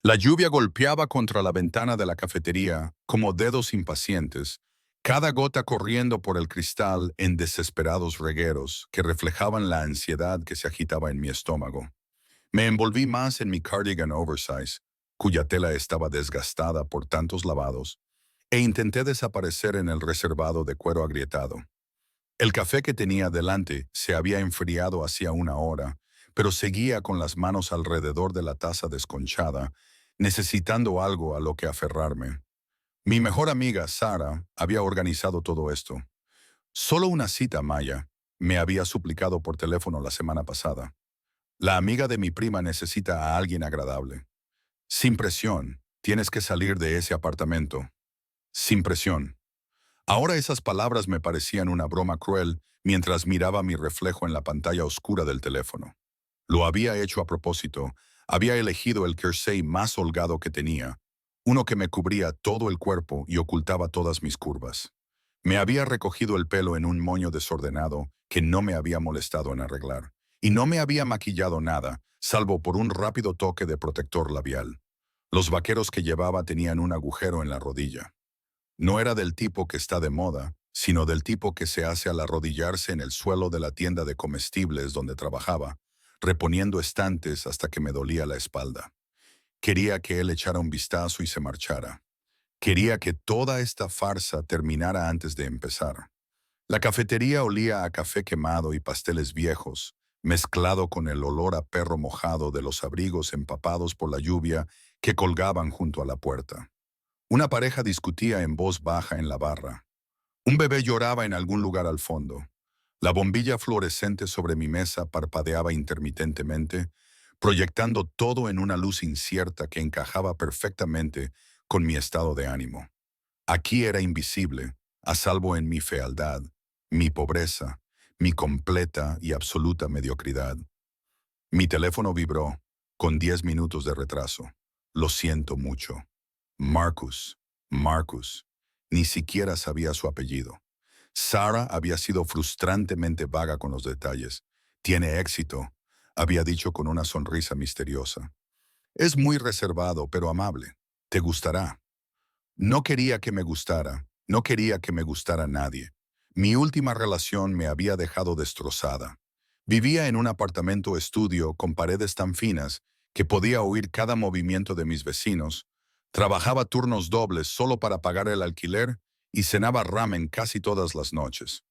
La lluvia golpeaba contra la ventana de la cafetería como dedos impacientes, cada gota corriendo por el cristal en desesperados regueros que reflejaban la ansiedad que se agitaba en mi estómago. Me envolví más en mi cardigan oversize, cuya tela estaba desgastada por tantos lavados, e intenté desaparecer en el reservado de cuero agrietado. El café que tenía delante se había enfriado hacía una hora, pero seguía con las manos alrededor de la taza desconchada, necesitando algo a lo que aferrarme. Mi mejor amiga, Sara, había organizado todo esto. Solo una cita, Maya, me había suplicado por teléfono la semana pasada. La amiga de mi prima necesita a alguien agradable. Sin presión, tienes que salir de ese apartamento. Sin presión. Ahora esas palabras me parecían una broma cruel mientras miraba mi reflejo en la pantalla oscura del teléfono. Lo había hecho a propósito. Había elegido el jersey más holgado que tenía, uno que me cubría todo el cuerpo y ocultaba todas mis curvas. Me había recogido el pelo en un moño desordenado que no me había molestado en arreglar, y no me había maquillado nada, salvo por un rápido toque de protector labial. Los vaqueros que llevaba tenían un agujero en la rodilla. No era del tipo que está de moda, sino del tipo que se hace al arrodillarse en el suelo de la tienda de comestibles donde trabajaba, reponiendo estantes hasta que me dolía la espalda. Quería que él echara un vistazo y se marchara. Quería que toda esta farsa terminara antes de empezar. La cafetería olía a café quemado y pasteles viejos, mezclado con el olor a perro mojado de los abrigos empapados por la lluvia que colgaban junto a la puerta. Una pareja discutía en voz baja en la barra. Un bebé lloraba en algún lugar al fondo. La bombilla fluorescente sobre mi mesa parpadeaba intermitentemente, proyectando todo en una luz incierta que encajaba perfectamente con mi estado de ánimo. Aquí era invisible, a salvo en mi fealdad, mi pobreza, mi completa y absoluta mediocridad. Mi teléfono vibró, con 10 minutos de retraso. Lo siento mucho. Marcus, Marcus. Ni siquiera sabía su apellido. Sara había sido frustrantemente vaga con los detalles. Tiene éxito, había dicho con una sonrisa misteriosa. Es muy reservado, pero amable. Te gustará. No quería que me gustara, no quería que me gustara nadie. Mi última relación me había dejado destrozada. Vivía en un apartamento estudio con paredes tan finas que podía oír cada movimiento de mis vecinos. Trabajaba turnos dobles solo para pagar el alquiler y cenaba ramen casi todas las noches.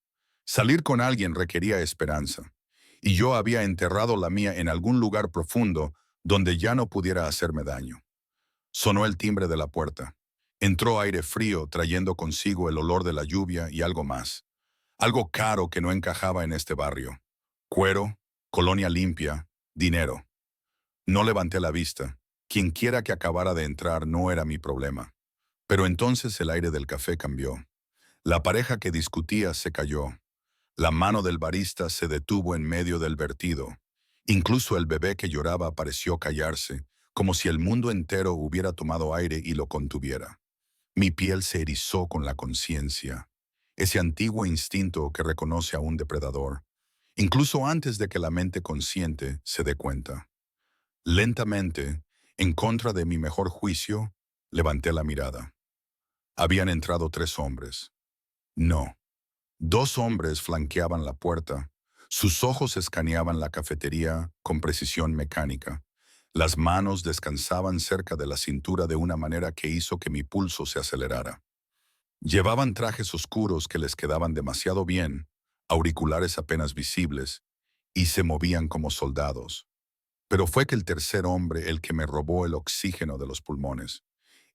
Salir con alguien requería esperanza, y yo había enterrado la mía en algún lugar profundo donde ya no pudiera hacerme daño. Sonó el timbre de la puerta. Entró aire frío trayendo consigo el olor de la lluvia y algo más. Algo caro que no encajaba en este barrio. Cuero, colonia limpia, dinero. No levanté la vista. Quienquiera que acabara de entrar no era mi problema. Pero entonces el aire del café cambió. La pareja que discutía se cayó. La mano del barista se detuvo en medio del vertido. Incluso el bebé que lloraba pareció callarse, como si el mundo entero hubiera tomado aire y lo contuviera. Mi piel se erizó con la conciencia, ese antiguo instinto que reconoce a un depredador, incluso antes de que la mente consciente se dé cuenta. Lentamente, en contra de mi mejor juicio, levanté la mirada. Habían entrado 3 hombres. No. 2 hombres flanqueaban la puerta. Sus ojos escaneaban la cafetería con precisión mecánica. Las manos descansaban cerca de la cintura de una manera que hizo que mi pulso se acelerara. Llevaban trajes oscuros que les quedaban demasiado bien, auriculares apenas visibles, y se movían como soldados. Pero fue que el tercer hombre el que me robó el oxígeno de los pulmones.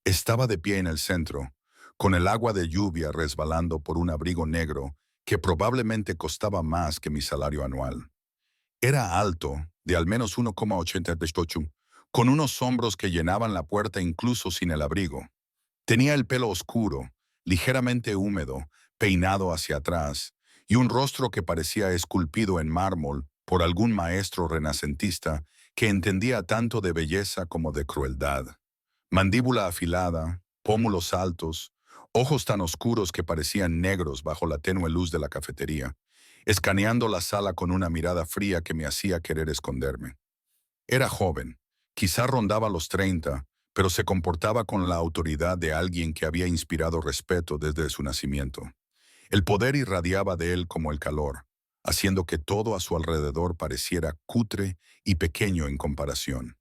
Estaba de pie en el centro, con el agua de lluvia resbalando por un abrigo negro que probablemente costaba más que mi salario anual. Era alto, de al menos 1,88, con unos hombros que llenaban la puerta incluso sin el abrigo. Tenía el pelo oscuro, ligeramente húmedo, peinado hacia atrás, y un rostro que parecía esculpido en mármol por algún maestro renacentista que entendía tanto de belleza como de crueldad. Mandíbula afilada, pómulos altos, ojos tan oscuros que parecían negros bajo la tenue luz de la cafetería, escaneando la sala con una mirada fría que me hacía querer esconderme. Era joven, quizá rondaba los 30, pero se comportaba con la autoridad de alguien que había inspirado respeto desde su nacimiento. El poder irradiaba de él como el calor, haciendo que todo a su alrededor pareciera cutre y pequeño en comparación.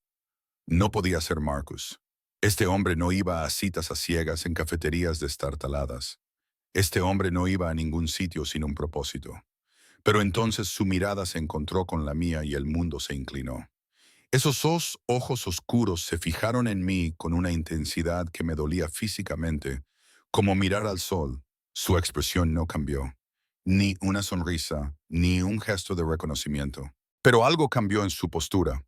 No podía ser Marcus. Este hombre no iba a citas a ciegas en cafeterías destartaladas. Este hombre no iba a ningún sitio sin un propósito. Pero entonces su mirada se encontró con la mía y el mundo se inclinó. Esos dos ojos oscuros se fijaron en mí con una intensidad que me dolía físicamente, como mirar al sol. Su expresión no cambió, ni una sonrisa, ni un gesto de reconocimiento. Pero algo cambió en su postura.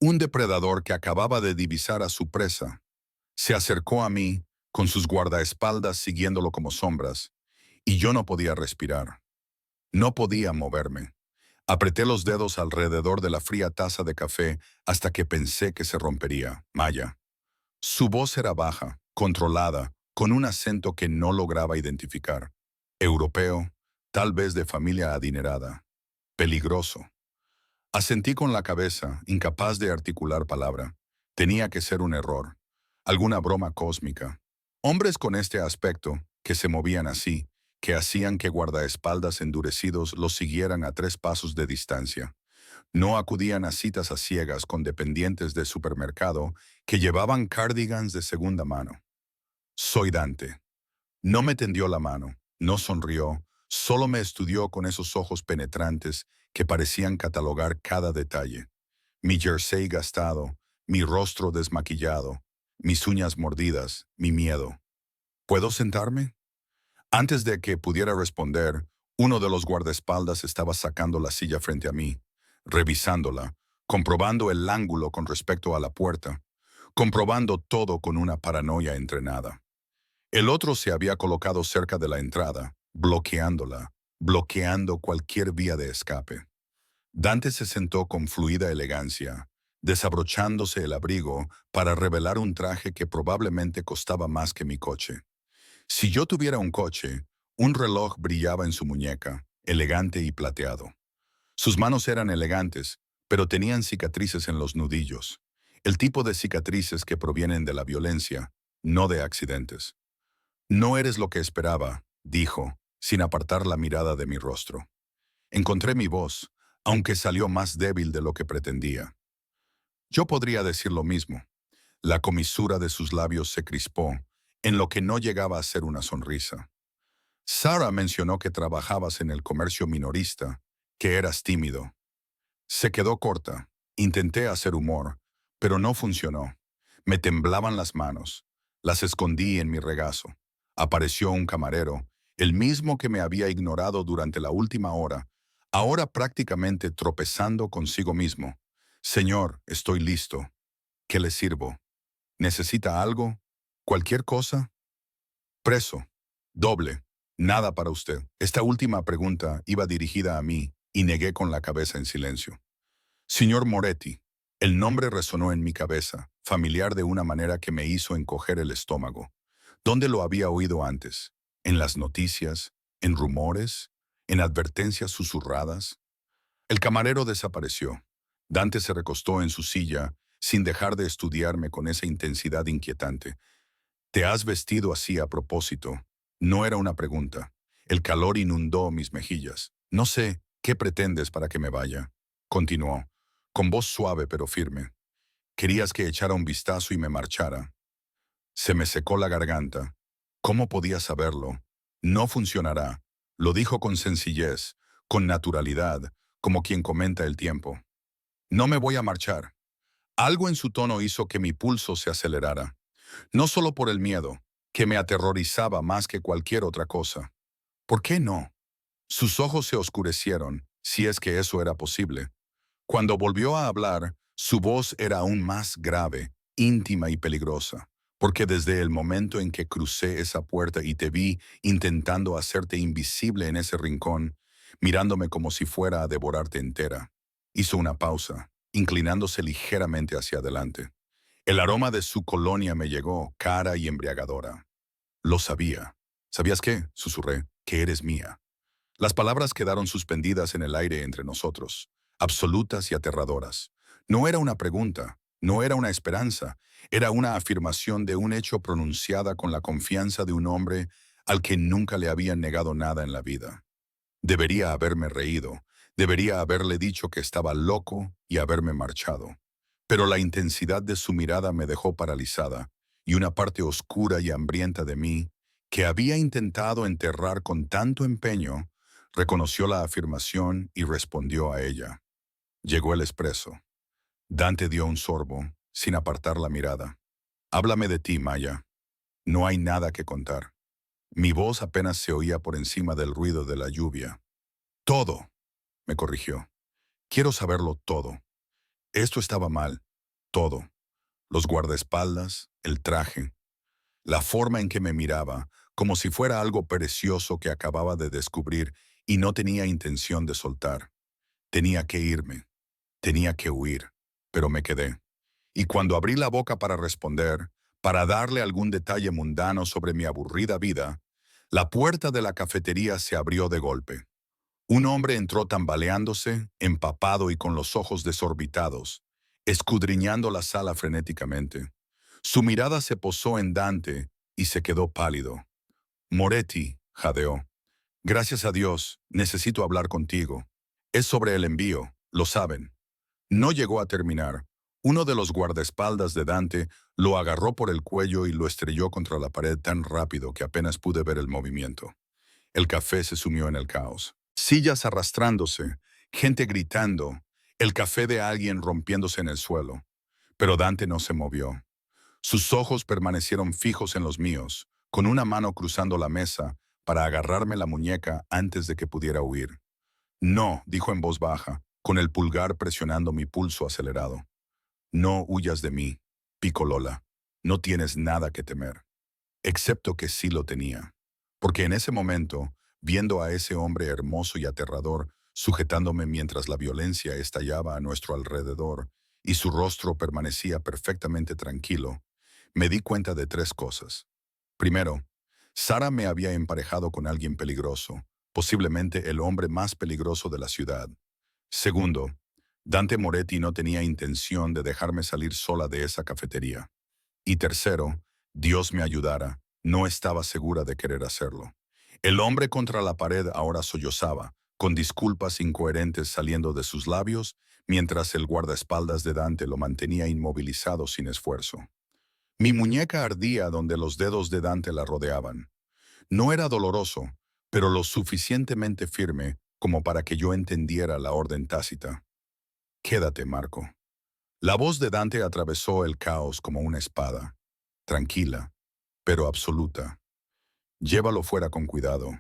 Un depredador que acababa de divisar a su presa se acercó a mí, con sus guardaespaldas siguiéndolo como sombras, y yo no podía respirar. No podía moverme. Apreté los dedos alrededor de la fría taza de café hasta que pensé que se rompería. Maya. Su voz era baja, controlada, con un acento que no lograba identificar. Europeo, tal vez de familia adinerada. Peligroso. Asentí con la cabeza, incapaz de articular palabra. Tenía que ser un error. Alguna broma cósmica. Hombres con este aspecto, que se movían así, que hacían que guardaespaldas endurecidos los siguieran a 3 pasos de distancia. No acudían a citas a ciegas con dependientes de supermercado que llevaban cardigans de segunda mano. Soy Dante. No me tendió la mano, no sonrió, solo me estudió con esos ojos penetrantes que parecían catalogar cada detalle. Mi jersey gastado, mi rostro desmaquillado, mis uñas mordidas, mi miedo. ¿Puedo sentarme? Antes de que pudiera responder, uno de los guardaespaldas estaba sacando la silla frente a mí, revisándola, comprobando el ángulo con respecto a la puerta, comprobando todo con una paranoia entrenada. El otro se había colocado cerca de la entrada, bloqueándola, bloqueando cualquier vía de escape. Dante se sentó con fluida elegancia, desabrochándose el abrigo para revelar un traje que probablemente costaba más que mi coche. Si yo tuviera un coche, un reloj brillaba en su muñeca, elegante y plateado. Sus manos eran elegantes, pero tenían cicatrices en los nudillos. El tipo de cicatrices que provienen de la violencia, no de accidentes. No eres lo que esperaba, dijo, sin apartar la mirada de mi rostro. Encontré mi voz, aunque salió más débil de lo que pretendía. Yo podría decir lo mismo. La comisura de sus labios se crispó, en lo que no llegaba a ser una sonrisa. Sara mencionó que trabajabas en el comercio minorista, que eras tímido. Se quedó corta. Intenté hacer humor, pero no funcionó. Me temblaban las manos. Las escondí en mi regazo. Apareció un camarero, el mismo que me había ignorado durante la última hora, ahora prácticamente tropezando consigo mismo. Señor, estoy listo. ¿Qué le sirvo? ¿Necesita algo? ¿Cualquier cosa? Preso. Doble. Nada para usted. Esta última pregunta iba dirigida a mí y negué con la cabeza en silencio. Señor Moretti. El nombre resonó en mi cabeza, familiar de una manera que me hizo encoger el estómago. ¿Dónde lo había oído antes? ¿En las noticias? ¿En rumores? ¿En advertencias susurradas? El camarero desapareció. Dante se recostó en su silla, sin dejar de estudiarme con esa intensidad inquietante. ¿Te has vestido así a propósito? No era una pregunta. El calor inundó mis mejillas. No sé, ¿qué pretendes para que me vaya? Continuó, con voz suave pero firme. Querías que echara un vistazo y me marchara. Se me secó la garganta. ¿Cómo podía saberlo? No funcionará. Lo dijo con sencillez, con naturalidad, como quien comenta el tiempo. No me voy a marchar. Algo en su tono hizo que mi pulso se acelerara. No solo por el miedo, que me aterrorizaba más que cualquier otra cosa. ¿Por qué no? Sus ojos se oscurecieron, si es que eso era posible. Cuando volvió a hablar, su voz era aún más grave, íntima y peligrosa, porque desde el momento en que crucé esa puerta y te vi intentando hacerte invisible en ese rincón, mirándome como si fuera a devorarte entera, hizo una pausa, inclinándose ligeramente hacia adelante. El aroma de su colonia me llegó, cara y embriagadora. Lo sabía. ¿Sabías qué? Susurré, que eres mía. Las palabras quedaron suspendidas en el aire entre nosotros, absolutas y aterradoras. No era una pregunta, No era una esperanza, era una afirmación de un hecho pronunciada con la confianza de un hombre al que nunca le habían negado nada en la vida. Debería haberme reído, debería haberle dicho que estaba loco y haberme marchado. Pero la intensidad de su mirada me dejó paralizada, y una parte oscura y hambrienta de mí, que había intentado enterrar con tanto empeño, reconoció la afirmación y respondió a ella. Llegó el espresso. Dante dio un sorbo, sin apartar la mirada. Háblame de ti, Maya. No hay nada que contar. Mi voz apenas se oía por encima del ruido de la lluvia. Todo, me corrigió. Quiero saberlo todo. Esto estaba mal. Todo. Los guardaespaldas, el traje, la forma en que me miraba, como si fuera algo precioso que acababa de descubrir y no tenía intención de soltar. Tenía que irme, tenía que huir, pero me quedé. Y cuando abrí la boca para responder, para darle algún detalle mundano sobre mi aburrida vida, la puerta de la cafetería se abrió de golpe. Un hombre entró tambaleándose, empapado y con los ojos desorbitados, escudriñando la sala frenéticamente. Su mirada se posó en Dante y se quedó pálido. Moretti, jadeó. Gracias a Dios, necesito hablar contigo. Es sobre el envío, lo saben. No llegó a terminar. Uno de los guardaespaldas de Dante lo agarró por el cuello y lo estrelló contra la pared tan rápido que apenas pude ver el movimiento. El café se sumió en el caos. Sillas arrastrándose, gente gritando, el café de alguien rompiéndose en el suelo. Pero Dante no se movió. Sus ojos permanecieron fijos en los míos, con una mano cruzando la mesa para agarrarme la muñeca antes de que pudiera huir. No, dijo en voz baja, con el pulgar presionando mi pulso acelerado. No huyas de mí, Picolola. No tienes nada que temer. Excepto que sí lo tenía. Porque en ese momento, viendo a ese hombre hermoso y aterrador, sujetándome mientras la violencia estallaba a nuestro alrededor y su rostro permanecía perfectamente tranquilo, me di cuenta de tres cosas. Primero, Sara me había emparejado con alguien peligroso, posiblemente el hombre más peligroso de la ciudad. Segundo, Dante Moretti no tenía intención de dejarme salir sola de esa cafetería. Y tercero, Dios me ayudara, no estaba segura de querer hacerlo. El hombre contra la pared ahora sollozaba, con disculpas incoherentes saliendo de sus labios, mientras el guardaespaldas de Dante lo mantenía inmovilizado sin esfuerzo. Mi muñeca ardía donde los dedos de Dante la rodeaban. No era doloroso, pero lo suficientemente firme como para que yo entendiera la orden tácita. Quédate, Marco. La voz de Dante atravesó el caos como una espada, tranquila, pero absoluta. Llévalo fuera con cuidado.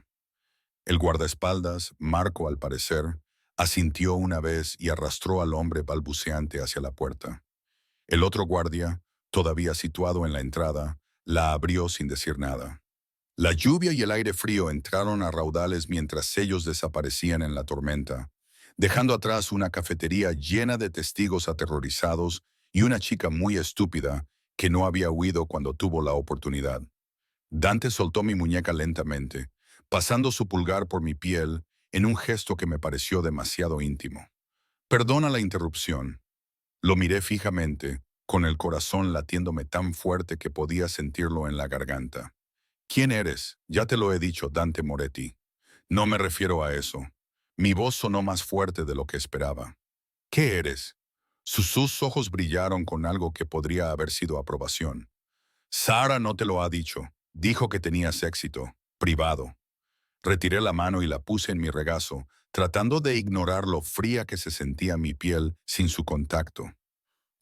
El guardaespaldas, Marco al parecer, asintió una vez y arrastró al hombre balbuceante hacia la puerta. El otro guardia, todavía situado en la entrada, la abrió sin decir nada. La lluvia y el aire frío entraron a raudales mientras ellos desaparecían en la tormenta, dejando atrás una cafetería llena de testigos aterrorizados y una chica muy estúpida que no había huido cuando tuvo la oportunidad. Dante soltó mi muñeca lentamente, pasando su pulgar por mi piel en un gesto que me pareció demasiado íntimo. Perdona la interrupción. Lo miré fijamente, con el corazón latiéndome tan fuerte que podía sentirlo en la garganta. ¿Quién eres? Ya te lo he dicho, Dante Moretti. No me refiero a eso. Mi voz sonó más fuerte de lo que esperaba. ¿Qué eres? Sus ojos brillaron con algo que podría haber sido aprobación. Sara no te lo ha dicho. Dijo que tenías éxito. Privado. Retiré la mano y la puse en mi regazo, tratando de ignorar lo fría que se sentía mi piel sin su contacto.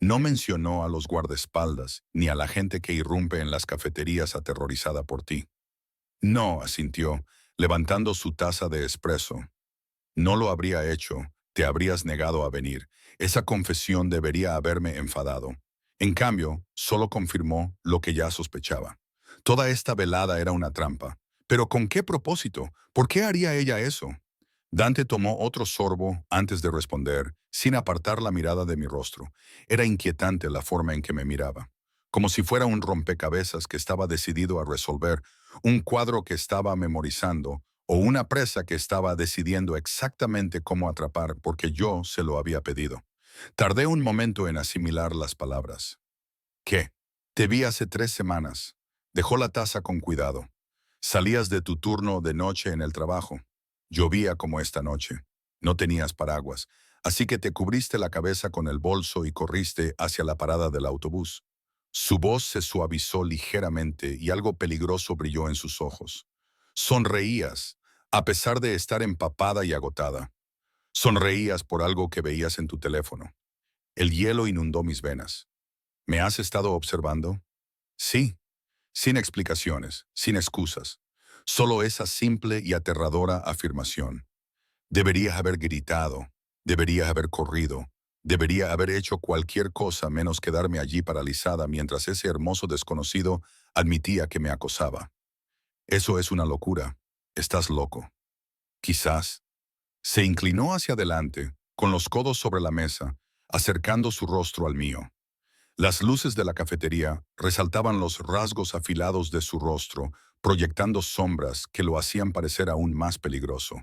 No mencionó a los guardaespaldas ni a la gente que irrumpe en las cafeterías aterrorizada por ti. No, asintió, levantando su taza de espresso. No lo habría hecho, te habrías negado a venir. Esa confesión debería haberme enfadado. En cambio, solo confirmó lo que ya sospechaba. Toda esta velada era una trampa. ¿Pero con qué propósito? ¿Por qué haría ella eso? Dante tomó otro sorbo antes de responder, sin apartar la mirada de mi rostro. Era inquietante la forma en que me miraba, como si fuera un rompecabezas que estaba decidido a resolver, un cuadro que estaba memorizando, o una presa que estaba decidiendo exactamente cómo atrapar porque yo se lo había pedido. Tardé un momento en asimilar las palabras. ¿Qué? Te vi hace 3 semanas. Dejó la taza con cuidado. Salías de tu turno de noche en el trabajo. Llovía como esta noche. No tenías paraguas, así que te cubriste la cabeza con el bolso y corriste hacia la parada del autobús. Su voz se suavizó ligeramente y algo peligroso brilló en sus ojos. Sonreías, a pesar de estar empapada y agotada. Sonreías por algo que veías en tu teléfono. El hielo inundó mis venas. ¿Me has estado observando? Sí, sin explicaciones, sin excusas. Solo esa simple y aterradora afirmación. Deberías haber gritado, deberías haber corrido, debería haber hecho cualquier cosa menos quedarme allí paralizada mientras ese hermoso desconocido admitía que me acosaba. Eso es una locura. Estás loco. Quizás. Se inclinó hacia adelante, con los codos sobre la mesa, acercando su rostro al mío. Las luces de la cafetería resaltaban los rasgos afilados de su rostro, proyectando sombras que lo hacían parecer aún más peligroso.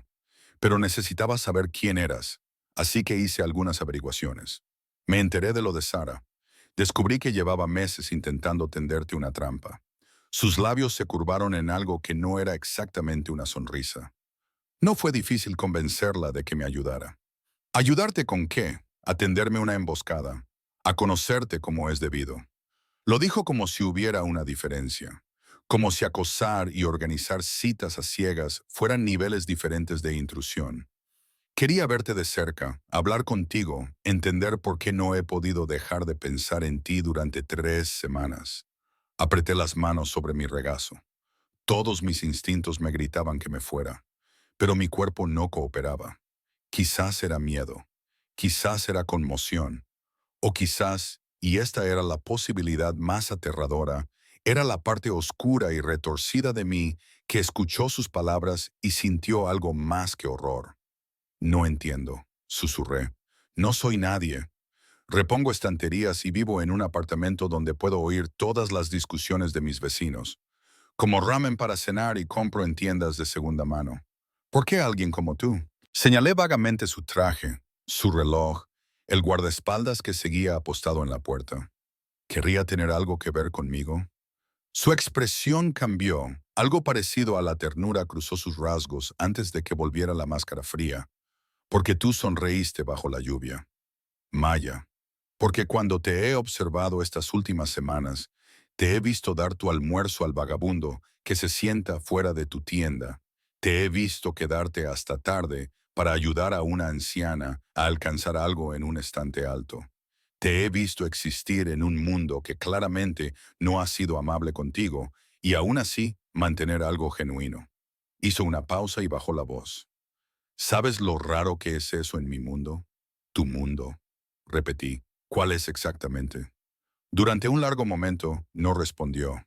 Pero necesitaba saber quién eras, así que hice algunas averiguaciones. Me enteré de lo de Sara. Descubrí que llevaba meses intentando tenderte una trampa. Sus labios se curvaron en algo que no era exactamente una sonrisa. No fue difícil convencerla de que me ayudara. ¿Ayudarte con qué? A tenderme una emboscada. A conocerte como es debido. Lo dijo como si hubiera una diferencia. Como si acosar y organizar citas a ciegas fueran niveles diferentes de intrusión. Quería verte de cerca, hablar contigo, entender por qué no he podido dejar de pensar en ti durante 3 semanas. Apreté las manos sobre mi regazo. Todos mis instintos me gritaban que me fuera, pero mi cuerpo no cooperaba. Quizás era miedo, quizás era conmoción, o quizás, y esta era la posibilidad más aterradora, era la parte oscura y retorcida de mí que escuchó sus palabras y sintió algo más que horror. No entiendo, susurré. No soy nadie. Repongo estanterías y vivo en un apartamento donde puedo oír todas las discusiones de mis vecinos. Como ramen para cenar y compro en tiendas de segunda mano. ¿Por qué alguien como tú? Señalé vagamente su traje, su reloj, el guardaespaldas que seguía apostado en la puerta. ¿Querría tener algo que ver conmigo? Su expresión cambió. Algo parecido a la ternura cruzó sus rasgos antes de que volviera la máscara fría. Porque tú sonreíste bajo la lluvia. Maya, porque cuando te he observado estas últimas semanas, te he visto dar tu almuerzo al vagabundo que se sienta fuera de tu tienda. Te he visto quedarte hasta tarde para ayudar a una anciana a alcanzar algo en un estante alto. Te he visto existir en un mundo que claramente no ha sido amable contigo y aún así mantener algo genuino. Hizo una pausa y bajó la voz. ¿Sabes lo raro que es eso en mi mundo? Tu mundo. Repetí. ¿Cuál es exactamente? Durante un largo momento no respondió.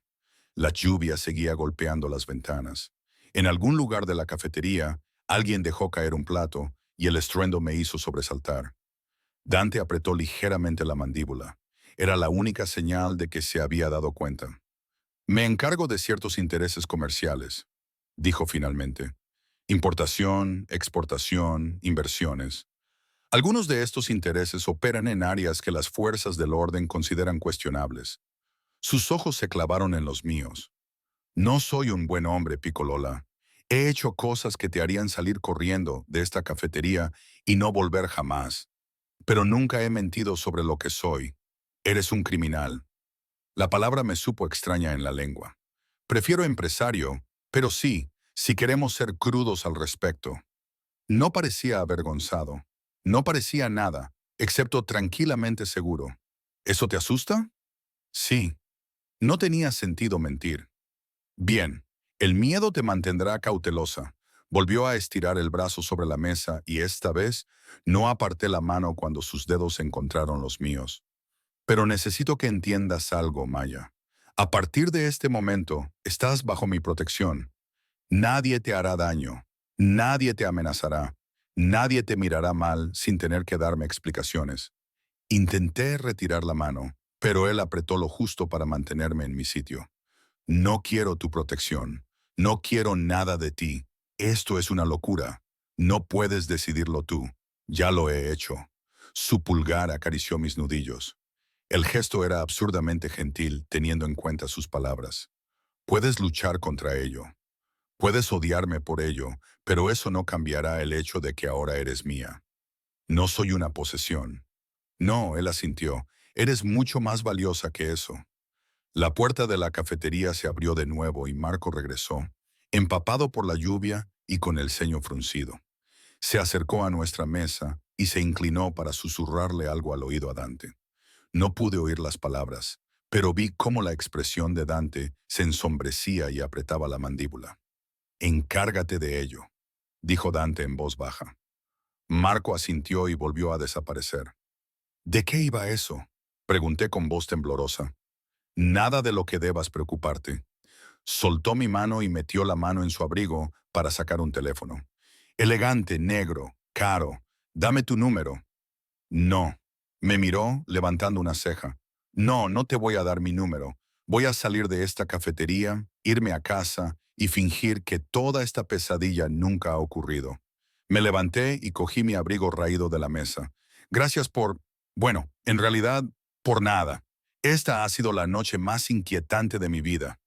La lluvia seguía golpeando las ventanas. En algún lugar de la cafetería, alguien dejó caer un plato y el estruendo me hizo sobresaltar. Dante apretó ligeramente la mandíbula. Era la única señal de que se había dado cuenta. Me encargo de ciertos intereses comerciales, dijo finalmente. Importación, exportación, inversiones. Algunos de estos intereses operan en áreas que las fuerzas del orden consideran cuestionables. Sus ojos se clavaron en los míos. No soy un buen hombre, Piccolola. He hecho cosas que te harían salir corriendo de esta cafetería y no volver jamás. Pero nunca he mentido sobre lo que soy. Eres un criminal. La palabra me supo extraña en la lengua. Prefiero empresario, pero sí, si queremos ser crudos al respecto. No parecía avergonzado. No parecía nada, excepto tranquilamente seguro. ¿Eso te asusta? Sí. No tenía sentido mentir. Bien, el miedo te mantendrá cautelosa. Volvió a estirar el brazo sobre la mesa y esta vez no aparté la mano cuando sus dedos encontraron los míos. Pero necesito que entiendas algo, Maya. A partir de este momento, estás bajo mi protección. Nadie te hará daño. Nadie te amenazará. Nadie te mirará mal sin tener que darme explicaciones. Intenté retirar la mano, pero él apretó lo justo para mantenerme en mi sitio. No quiero tu protección. No quiero nada de ti. Esto es una locura. No puedes decidirlo tú. Ya lo he hecho. Su pulgar acarició mis nudillos. El gesto era absurdamente gentil, teniendo en cuenta sus palabras. Puedes luchar contra ello. Puedes odiarme por ello, pero eso no cambiará el hecho de que ahora eres mía. No soy una posesión. No, él asintió. Eres mucho más valiosa que eso. La puerta de la cafetería se abrió de nuevo y Marco regresó, empapado por la lluvia y con el ceño fruncido. Se acercó a nuestra mesa y se inclinó para susurrarle algo al oído a Dante. No pude oír las palabras, pero vi cómo la expresión de Dante se ensombrecía y apretaba la mandíbula. «Encárgate de ello», dijo Dante en voz baja. Marco asintió y volvió a desaparecer. «¿De qué iba eso?», pregunté con voz temblorosa. «Nada de lo que debas preocuparte». Soltó mi mano y metió la mano en su abrigo para sacar un teléfono. «Elegante, negro, caro. Dame tu número». «No». Me miró levantando una ceja. «No, no te voy a dar mi número. Voy a salir de esta cafetería, irme a casa y fingir que toda esta pesadilla nunca ha ocurrido». Me levanté y cogí mi abrigo raído de la mesa. «Gracias por... bueno, en realidad, por nada. Esta ha sido la noche más inquietante de mi vida».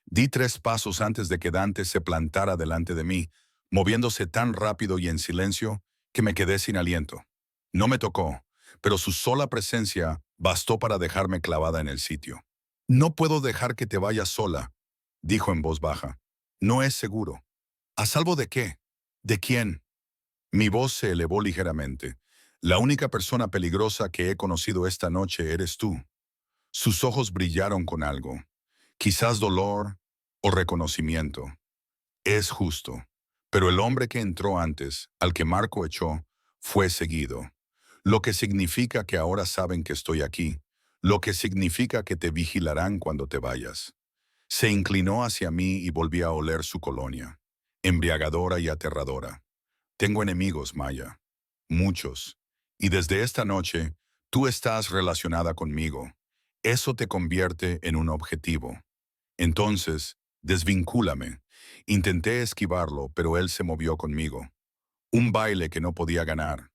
Di 3 pasos antes de que Dante se plantara delante de mí, moviéndose tan rápido y en silencio que me quedé sin aliento. No me tocó, pero su sola presencia bastó para dejarme clavada en el sitio. «No puedo dejar que te vayas sola», dijo en voz baja. «No es seguro». «¿A salvo de qué? ¿De quién?». Mi voz se elevó ligeramente. «La única persona peligrosa que he conocido esta noche eres tú». Sus ojos brillaron con algo. Quizás dolor o reconocimiento. «Es justo. Pero el hombre que entró antes, al que Marco echó, fue seguido. Lo que significa que ahora saben que estoy aquí. Lo que significa que te vigilarán cuando te vayas». Se inclinó hacia mí y volví a oler su colonia. Embriagadora y aterradora. «Tengo enemigos, Maya. Muchos. Y desde esta noche, tú estás relacionada conmigo. Eso te convierte en un objetivo. Entonces, desvincúlame». Intenté esquivarlo, pero él se movió conmigo. Un baile que no podía ganar.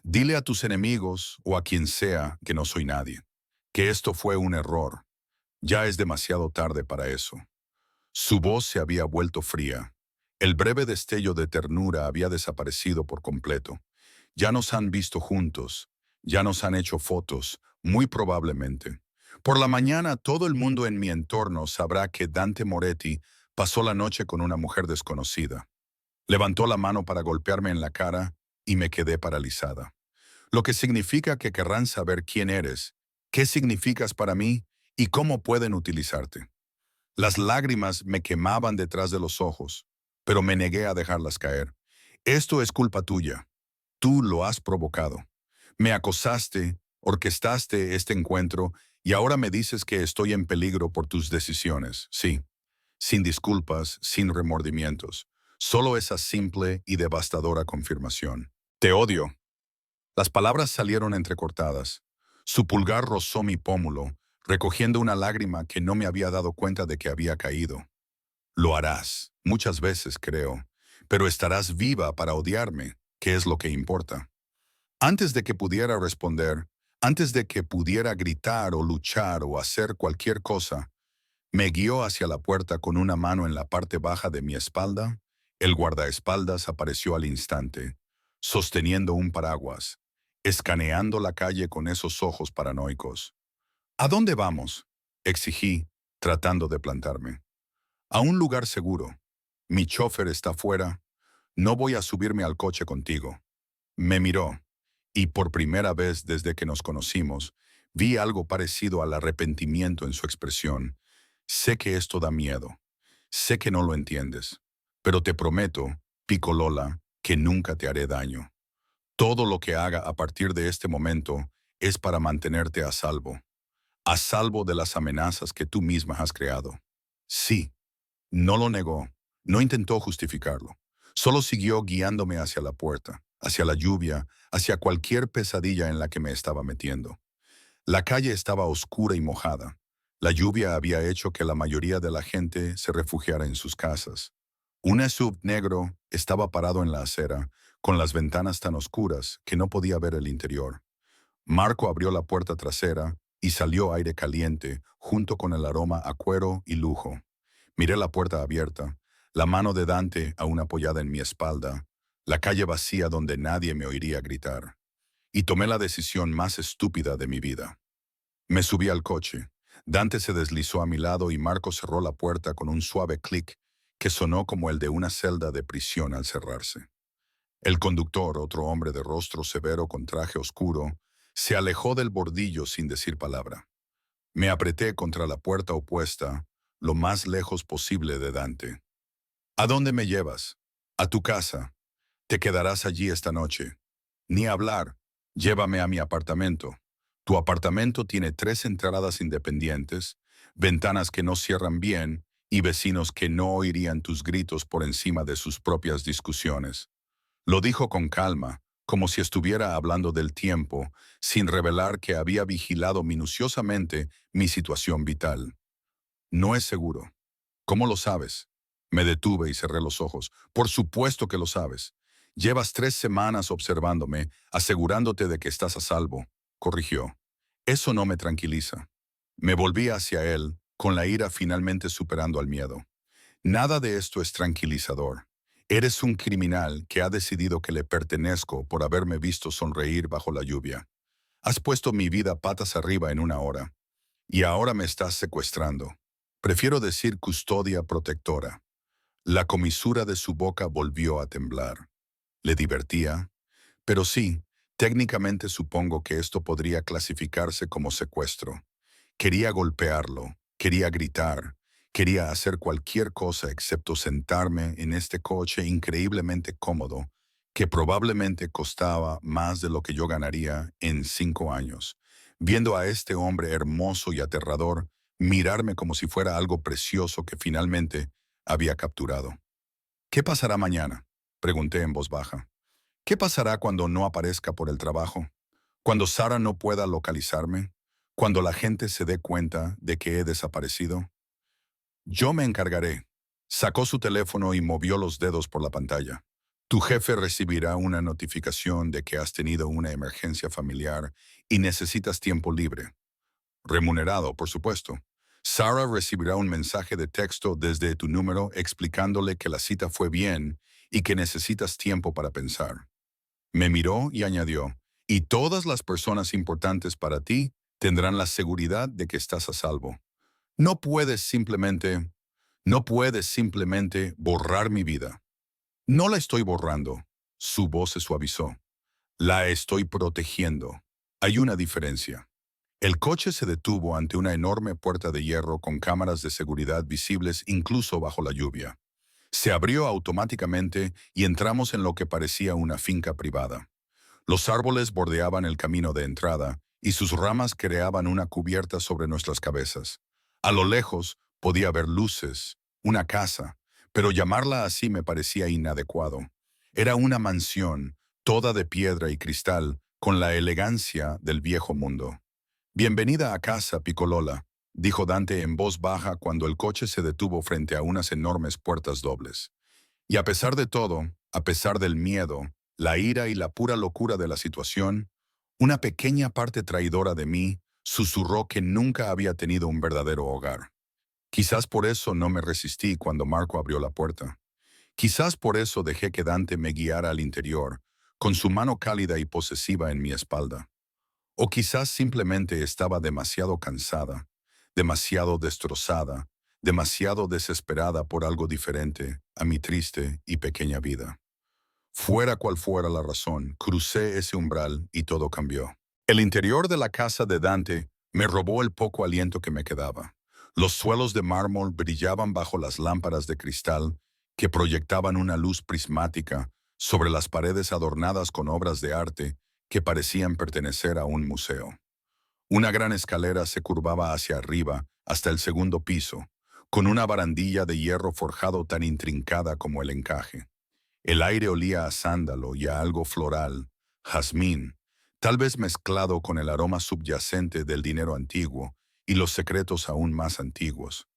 «Dile a tus enemigos o a quien sea que no soy nadie. Que esto fue un error. Ya es demasiado tarde para eso». Su voz se había vuelto fría. El breve destello de ternura había desaparecido por completo. «Ya nos han visto juntos. Ya nos han hecho fotos, muy probablemente. Por la mañana todo el mundo en mi entorno sabrá que Dante Moretti pasó la noche con una mujer desconocida». Levantó la mano para golpearme en la cara y me quedé paralizada. «Lo que significa que querrán saber quién eres, qué significas para mí y cómo pueden utilizarte». Las lágrimas me quemaban detrás de los ojos, pero me negué a dejarlas caer. «Esto es culpa tuya. Tú lo has provocado. Me acosaste, orquestaste este encuentro y ahora me dices que estoy en peligro por tus decisiones». Sí, sin disculpas, sin remordimientos. Solo esa simple y devastadora confirmación. «Te odio». Las palabras salieron entrecortadas. Su pulgar rozó mi pómulo, recogiendo una lágrima que no me había dado cuenta de que había caído. «Lo harás, muchas veces, creo, pero estarás viva para odiarme, que es lo que importa». Antes de que pudiera responder, antes de que pudiera gritar o luchar o hacer cualquier cosa, me guió hacia la puerta con una mano en la parte baja de mi espalda. El guardaespaldas apareció al instante, sosteniendo un paraguas, escaneando la calle con esos ojos paranoicos. «¿A dónde vamos?», exigí, tratando de plantarme. «A un lugar seguro. Mi chofer está fuera. No voy a subirme al coche contigo». Me miró, y por primera vez desde que nos conocimos, vi algo parecido al arrepentimiento en su expresión. «Sé que esto da miedo. Sé que no lo entiendes. Pero te prometo, Picolola, que nunca te haré daño. Todo lo que haga a partir de este momento es para mantenerte a salvo de las amenazas que tú misma has creado». Sí, no lo negó, no intentó justificarlo. Solo siguió guiándome hacia la puerta, hacia la lluvia, hacia cualquier pesadilla en la que me estaba metiendo. La calle estaba oscura y mojada. La lluvia había hecho que la mayoría de la gente se refugiara en sus casas. Un SUV negro estaba parado en la acera, con las ventanas tan oscuras que no podía ver el interior. Marco abrió la puerta trasera y salió aire caliente, junto con el aroma a cuero y lujo. Miré la puerta abierta, la mano de Dante aún apoyada en mi espalda, la calle vacía donde nadie me oiría gritar. Y tomé la decisión más estúpida de mi vida. Me subí al coche. Dante se deslizó a mi lado y Marco cerró la puerta con un suave clic que sonó como el de una celda de prisión al cerrarse. El conductor, otro hombre de rostro severo con traje oscuro, se alejó del bordillo sin decir palabra. Me apreté contra la puerta opuesta, lo más lejos posible de Dante. ¿A dónde me llevas? A tu casa. Te quedarás allí esta noche. Ni hablar. Llévame a mi apartamento. Tu apartamento tiene 3 entradas independientes, ventanas que no cierran bien y vecinos que no oirían tus gritos por encima de sus propias discusiones. Lo dijo con calma, como si estuviera hablando del tiempo, sin revelar que había vigilado minuciosamente mi situación vital. No es seguro. ¿Cómo lo sabes? Me detuve y cerré los ojos. Por supuesto que lo sabes. Llevas 3 semanas observándome, asegurándote de que estás a salvo, corrigió. Eso no me tranquiliza. Me volví hacia él, con la ira finalmente superando al miedo. Nada de esto es tranquilizador. Eres un criminal que ha decidido que le pertenezco por haberme visto sonreír bajo la lluvia. Has puesto mi vida patas arriba en una hora. Y ahora me estás secuestrando. Prefiero decir custodia protectora. La comisura de su boca volvió a temblar. Le divertía. Pero sí, técnicamente supongo que esto podría clasificarse como secuestro. Quería golpearlo, quería gritar, quería hacer cualquier cosa excepto sentarme en este coche increíblemente cómodo, que probablemente costaba más de lo que yo ganaría en 5 años, viendo a este hombre hermoso y aterrador mirarme como si fuera algo precioso que finalmente había capturado. ¿Qué pasará mañana? Pregunté en voz baja. ¿Qué pasará cuando no aparezca por el trabajo? ¿Cuando Sara no pueda localizarme? ¿Cuando la gente se dé cuenta de que he desaparecido? Yo me encargaré. Sacó su teléfono y movió los dedos por la pantalla. Tu jefe recibirá una notificación de que has tenido una emergencia familiar y necesitas tiempo libre. Remunerado, por supuesto. Sara recibirá un mensaje de texto desde tu número explicándole que la cita fue bien y que necesitas tiempo para pensar. Me miró y añadió, y todas las personas importantes para ti tendrán la seguridad de que estás a salvo. No puedes simplemente, no puedes simplemente borrar mi vida. No la estoy borrando. Su voz se suavizó. La estoy protegiendo. Hay una diferencia. El coche se detuvo ante una enorme puerta de hierro con cámaras de seguridad visibles incluso bajo la lluvia. Se abrió automáticamente y entramos en lo que parecía una finca privada. Los árboles bordeaban el camino de entrada y sus ramas creaban una cubierta sobre nuestras cabezas. A lo lejos podía ver luces, una casa, pero llamarla así me parecía inadecuado. Era una mansión, toda de piedra y cristal, con la elegancia del viejo mundo. Bienvenida a casa, Piccolola, dijo Dante en voz baja cuando el coche se detuvo frente a unas enormes puertas dobles. Y a pesar de todo, a pesar del miedo, la ira y la pura locura de la situación, una pequeña parte traidora de mí susurró que nunca había tenido un verdadero hogar. Quizás por eso no me resistí cuando Marco abrió la puerta. Quizás por eso dejé que Dante me guiara al interior, con su mano cálida y posesiva en mi espalda. O quizás simplemente estaba demasiado cansada, demasiado destrozada, demasiado desesperada por algo diferente a mi triste y pequeña vida. Fuera cual fuera la razón, crucé ese umbral y todo cambió. El interior de la casa de Dante me robó el poco aliento que me quedaba. Los suelos de mármol brillaban bajo las lámparas de cristal que proyectaban una luz prismática sobre las paredes adornadas con obras de arte que parecían pertenecer a un museo. Una gran escalera se curvaba hacia arriba hasta el segundo piso, con una barandilla de hierro forjado tan intrincada como el encaje. El aire olía a sándalo y a algo floral, jazmín, tal vez mezclado con el aroma subyacente del dinero antiguo y los secretos aún más antiguos.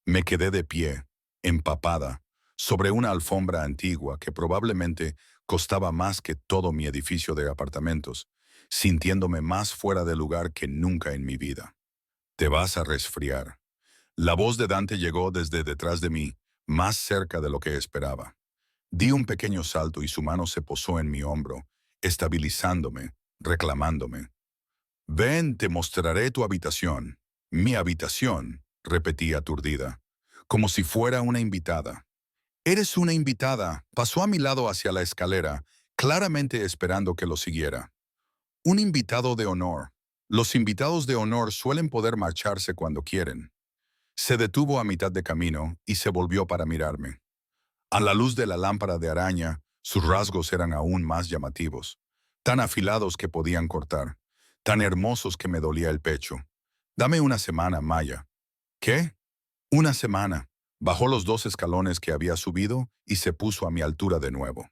Me quedé de pie, empapada, sobre una alfombra antigua que probablemente costaba más que todo mi edificio de apartamentos, sintiéndome más fuera de lugar que nunca en mi vida. Te vas a resfriar. La voz de Dante llegó desde detrás de mí, más cerca de lo que esperaba. Di un pequeño salto y su mano se posó en mi hombro, estabilizándome, reclamándome. Ven, te mostraré tu habitación. Mi habitación, repetí aturdida, como si fuera una invitada. Eres una invitada. Pasó a mi lado hacia la escalera, claramente esperando que lo siguiera. Un invitado de honor. Los invitados de honor suelen poder marcharse cuando quieren. Se detuvo a mitad de camino y se volvió para mirarme. A la luz de la lámpara de araña, sus rasgos eran aún más llamativos, tan afilados que podían cortar, tan hermosos que me dolía el pecho. Dame una semana, Maya. ¿Qué? Una semana. Bajó los 2 escalones que había subido y se puso a mi altura de nuevo.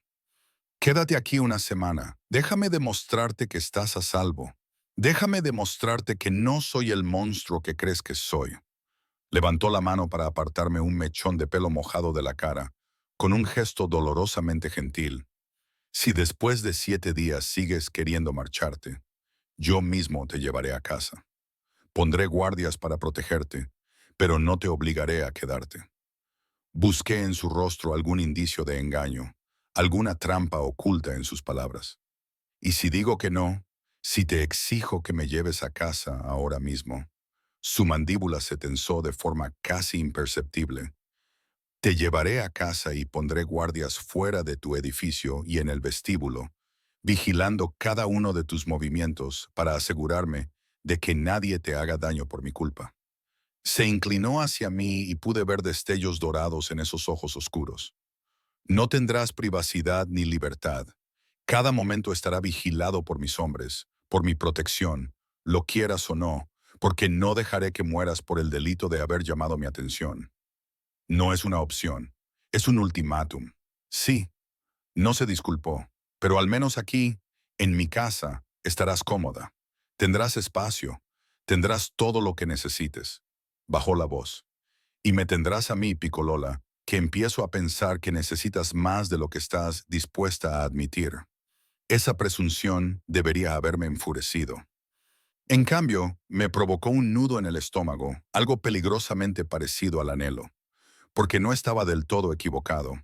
Quédate aquí una semana. Déjame demostrarte que estás a salvo. Déjame demostrarte que no soy el monstruo que crees que soy. Levantó la mano para apartarme un mechón de pelo mojado de la cara, con un gesto dolorosamente gentil. Si después de 7 días sigues queriendo marcharte, yo mismo te llevaré a casa. Pondré guardias para protegerte, pero no te obligaré a quedarte. Busqué en su rostro algún indicio de engaño, alguna trampa oculta en sus palabras. Y si digo que no, si te exijo que me lleves a casa ahora mismo, su mandíbula se tensó de forma casi imperceptible. Te llevaré a casa y pondré guardias fuera de tu edificio y en el vestíbulo, vigilando cada uno de tus movimientos para asegurarme de que nadie te haga daño por mi culpa. Se inclinó hacia mí y pude ver destellos dorados en esos ojos oscuros. No tendrás privacidad ni libertad. Cada momento estará vigilado por mis hombres, por mi protección, lo quieras o no, porque no dejaré que mueras por el delito de haber llamado mi atención. No es una opción, es un ultimátum. Sí, no se disculpó, pero al menos aquí, en mi casa, estarás cómoda. Tendrás espacio, tendrás todo lo que necesites. Bajó la voz. Y me tendrás a mí, Picolola, que empiezo a pensar que necesitas más de lo que estás dispuesta a admitir. Esa presunción debería haberme enfurecido. En cambio, me provocó un nudo en el estómago, algo peligrosamente parecido al anhelo, porque no estaba del todo equivocado.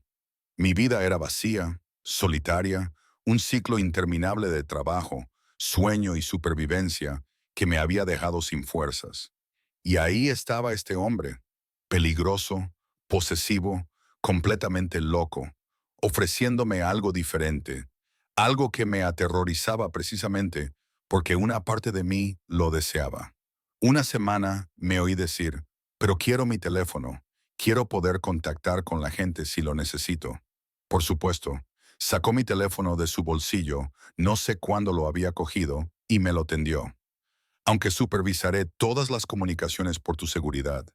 Mi vida era vacía, solitaria, un ciclo interminable de trabajo, sueño y supervivencia que me había dejado sin fuerzas. Y ahí estaba este hombre, peligroso, posesivo, completamente loco, ofreciéndome algo diferente, algo que me aterrorizaba precisamente porque una parte de mí lo deseaba. Una semana me oí decir, pero quiero mi teléfono, quiero poder contactar con la gente si lo necesito. Por supuesto, sacó mi teléfono de su bolsillo, no sé cuándo lo había cogido, y me lo tendió. Aunque supervisaré todas las comunicaciones por tu seguridad.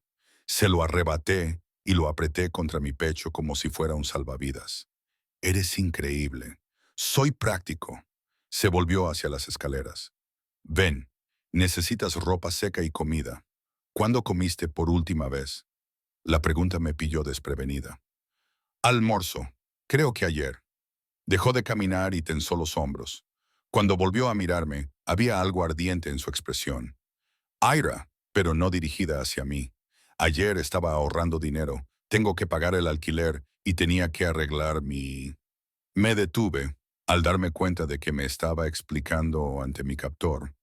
Se lo arrebaté y lo apreté contra mi pecho como si fuera un salvavidas. Eres increíble. Soy práctico. Se volvió hacia las escaleras. Ven, necesitas ropa seca y comida. ¿Cuándo comiste por última vez? La pregunta me pilló desprevenida. Almuerzo. Creo que ayer. Dejó de caminar y tensó los hombros. Cuando volvió a mirarme, había algo ardiente en su expresión. Ira, pero no dirigida hacia mí. Ayer estaba ahorrando dinero, tengo que pagar el alquiler y tenía que arreglar mi... Me detuve al darme cuenta de que me estaba explicando ante mi captor.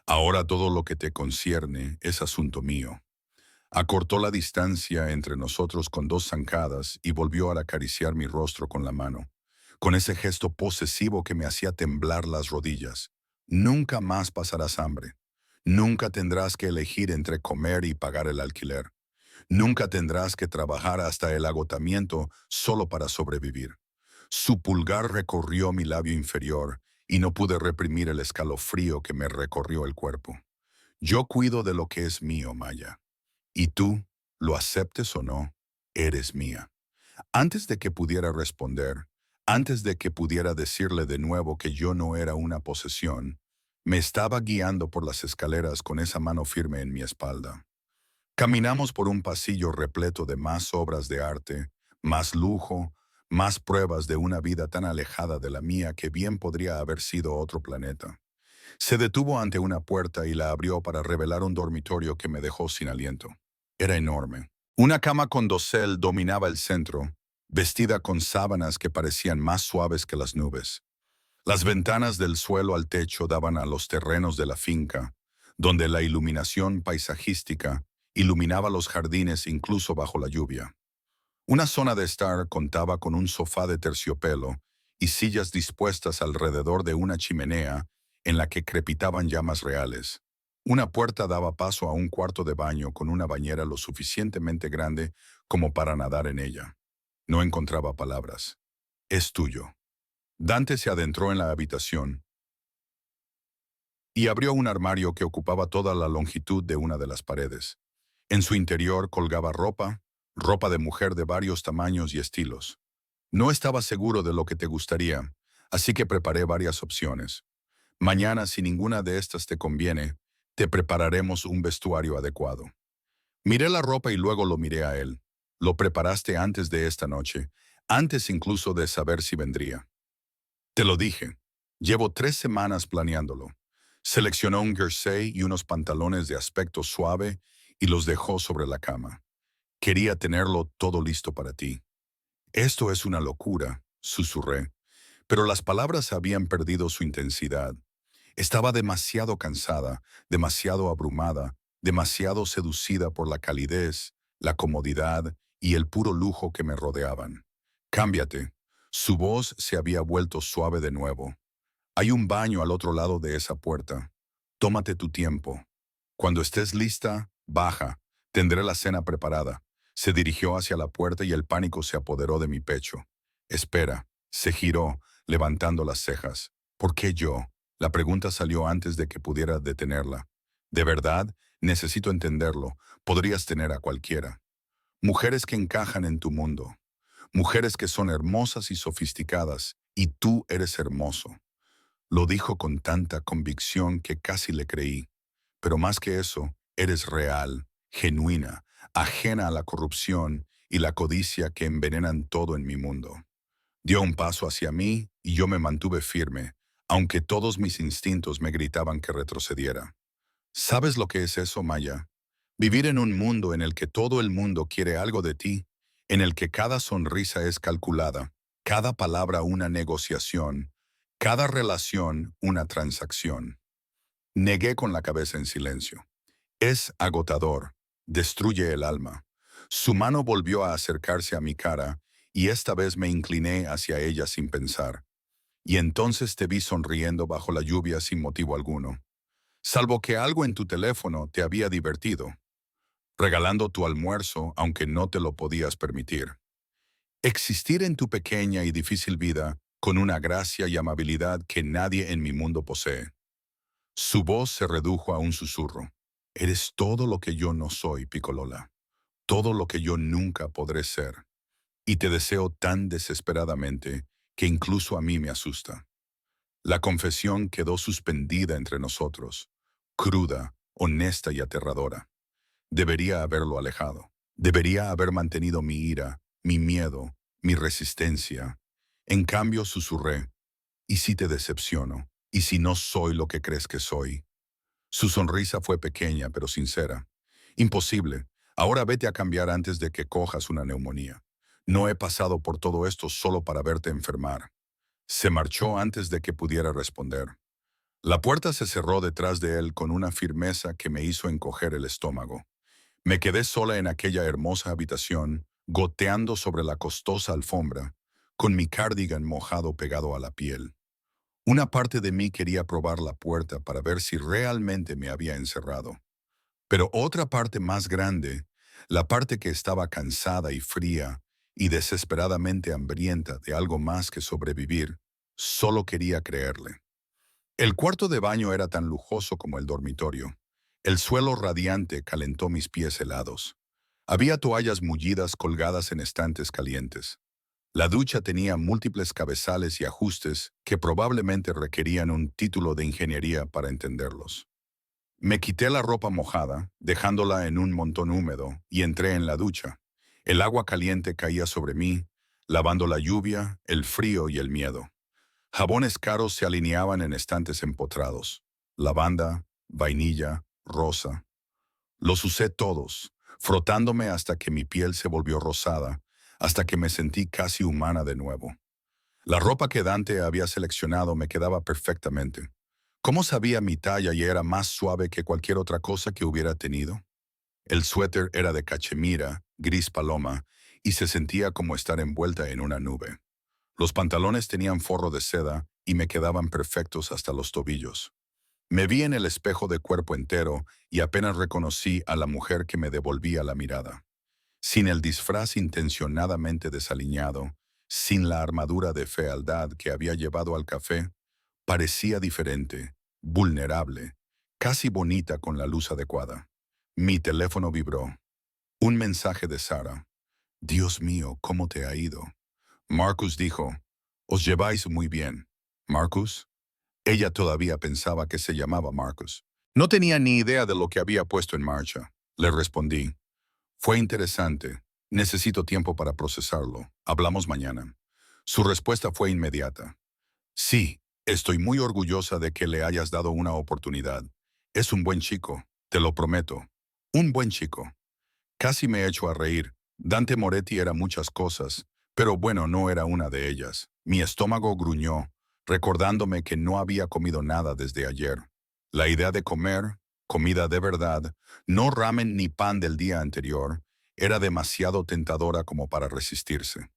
Ahora todo lo que te concierne es asunto mío. Acortó la distancia entre nosotros con 2 zancadas y volvió a acariciar mi rostro con la mano, con ese gesto posesivo que me hacía temblar las rodillas. Nunca más pasarás hambre. Nunca tendrás que elegir entre comer y pagar el alquiler. Nunca tendrás que trabajar hasta el agotamiento solo para sobrevivir. Su pulgar recorrió mi labio inferior y no pude reprimir el escalofrío que me recorrió el cuerpo. Yo cuido de lo que es mío, Maya. Y tú, lo aceptes o no, eres mía. Antes de que pudiera responder, antes de que pudiera decirle de nuevo que yo no era una posesión, me estaba guiando por las escaleras con esa mano firme en mi espalda. Caminamos por un pasillo repleto de más obras de arte, más lujo, más pruebas de una vida tan alejada de la mía que bien podría haber sido otro planeta. Se detuvo ante una puerta y la abrió para revelar un dormitorio que me dejó sin aliento. Era enorme. Una cama con dosel dominaba el centro, vestida con sábanas que parecían más suaves que las nubes. Las ventanas del suelo al techo daban a los terrenos de la finca, donde la iluminación paisajística iluminaba los jardines incluso bajo la lluvia. Una zona de estar contaba con un sofá de terciopelo y sillas dispuestas alrededor de una chimenea en la que crepitaban llamas reales. Una puerta daba paso a un cuarto de baño con una bañera lo suficientemente grande como para nadar en ella. No encontraba palabras. Es tuyo. Dante se adentró en la habitación y abrió un armario que ocupaba toda la longitud de una de las paredes. En su interior colgaba ropa de mujer de varios tamaños y estilos. No estaba seguro de lo que te gustaría, así que preparé varias opciones. Mañana, si ninguna de estas te conviene, te prepararemos un vestuario adecuado. Miré la ropa y luego lo miré a él. Lo preparaste antes de esta noche, antes incluso de saber si vendría. Te lo dije. Llevo 3 semanas planeándolo. Seleccionó un jersey y unos pantalones de aspecto suave y los dejó sobre la cama. Quería tenerlo todo listo para ti. Esto es una locura, susurré, pero las palabras habían perdido su intensidad. Estaba demasiado cansada, demasiado abrumada, demasiado seducida por la calidez, la comodidad y el puro lujo que me rodeaban. Cámbiate. Su voz se había vuelto suave de nuevo. Hay un baño al otro lado de esa puerta. Tómate tu tiempo. Cuando estés lista, baja. Tendré la cena preparada. Se dirigió hacia la puerta y el pánico se apoderó de mi pecho. Espera. Se giró, levantando las cejas. ¿Por qué yo? La pregunta salió antes de que pudiera detenerla. ¿De verdad? Necesito entenderlo. Podrías tener a cualquiera. Mujeres que encajan en tu mundo. Mujeres que son hermosas y sofisticadas. Y tú eres hermoso. Lo dijo con tanta convicción que casi le creí. Pero más que eso, eres real, genuina, ajena a la corrupción y la codicia que envenenan todo en mi mundo. Dio un paso hacia mí y yo me mantuve firme, aunque todos mis instintos me gritaban que retrocediera. ¿Sabes lo que es eso, Maya? Vivir en un mundo en el que todo el mundo quiere algo de ti, en el que cada sonrisa es calculada, cada palabra una negociación, cada relación una transacción. Negué con la cabeza en silencio. Es agotador, destruye el alma. Su mano volvió a acercarse a mi cara y esta vez me incliné hacia ella sin pensar. Y entonces te vi sonriendo bajo la lluvia sin motivo alguno. Salvo que algo en tu teléfono te había divertido, regalando tu almuerzo aunque no te lo podías permitir. Existir en tu pequeña y difícil vida con una gracia y amabilidad que nadie en mi mundo posee. Su voz se redujo a un susurro. Eres todo lo que yo no soy, Piccolola. Todo lo que yo nunca podré ser. Y te deseo tan desesperadamente que incluso a mí me asusta. La confesión quedó suspendida entre nosotros, cruda, honesta y aterradora. Debería haberlo alejado. Debería haber mantenido mi ira, mi miedo, mi resistencia. En cambio susurré, ¿y si te decepciono? ¿Y si no soy lo que crees que soy? Su sonrisa fue pequeña pero sincera. Imposible. Ahora vete a cambiar antes de que cojas una neumonía. No he pasado por todo esto solo para verte enfermar. Se marchó antes de que pudiera responder. La puerta se cerró detrás de él con una firmeza que me hizo encoger el estómago. Me quedé sola en aquella hermosa habitación, goteando sobre la costosa alfombra, con mi cardigan mojado pegado a la piel. Una parte de mí quería probar la puerta para ver si realmente me había encerrado. Pero otra parte más grande, la parte que estaba cansada y fría y desesperadamente hambrienta de algo más que sobrevivir, solo quería creerle. El cuarto de baño era tan lujoso como el dormitorio. El suelo radiante calentó mis pies helados. Había toallas mullidas colgadas en estantes calientes. La ducha tenía múltiples cabezales y ajustes que probablemente requerían un título de ingeniería para entenderlos. Me quité la ropa mojada, dejándola en un montón húmedo, y entré en la ducha. El agua caliente caía sobre mí, lavando la lluvia, el frío y el miedo. Jabones caros se alineaban en estantes empotrados. lavanda, vainilla, rosa. Los usé todos, frotándome hasta que mi piel se volvió rosada, hasta que me sentí casi humana de nuevo. La ropa que Dante había seleccionado me quedaba perfectamente. ¿Cómo sabía mi talla y era más suave que cualquier otra cosa que hubiera tenido? El suéter era de cachemira, gris paloma, y se sentía como estar envuelta en una nube. Los pantalones tenían forro de seda y me quedaban perfectos hasta los tobillos. Me vi en el espejo de cuerpo entero y apenas reconocí a la mujer que me devolvía la mirada. Sin el disfraz intencionadamente desaliñado, sin la armadura de fealdad que había llevado al café, parecía diferente, vulnerable, casi bonita con la luz adecuada. Mi teléfono vibró. Un mensaje de Sara. Dios mío, ¿cómo te ha ido? Marcus dijo, os lleváis muy bien. ¿Marcus? Ella todavía pensaba que se llamaba Marcus. No tenía ni idea de lo que había puesto en marcha. Le respondí. Fue interesante. Necesito tiempo para procesarlo. Hablamos mañana. Su respuesta fue inmediata. Sí, estoy muy orgullosa de que le hayas dado una oportunidad. Es un buen chico, te lo prometo. Un buen chico. Casi me echo a reír. Dante Moretti era muchas cosas, pero bueno, no era una de ellas. Mi estómago gruñó, recordándome que no había comido nada desde ayer. La idea de comer, comida de verdad, no ramen ni pan del día anterior, era demasiado tentadora como para resistirse.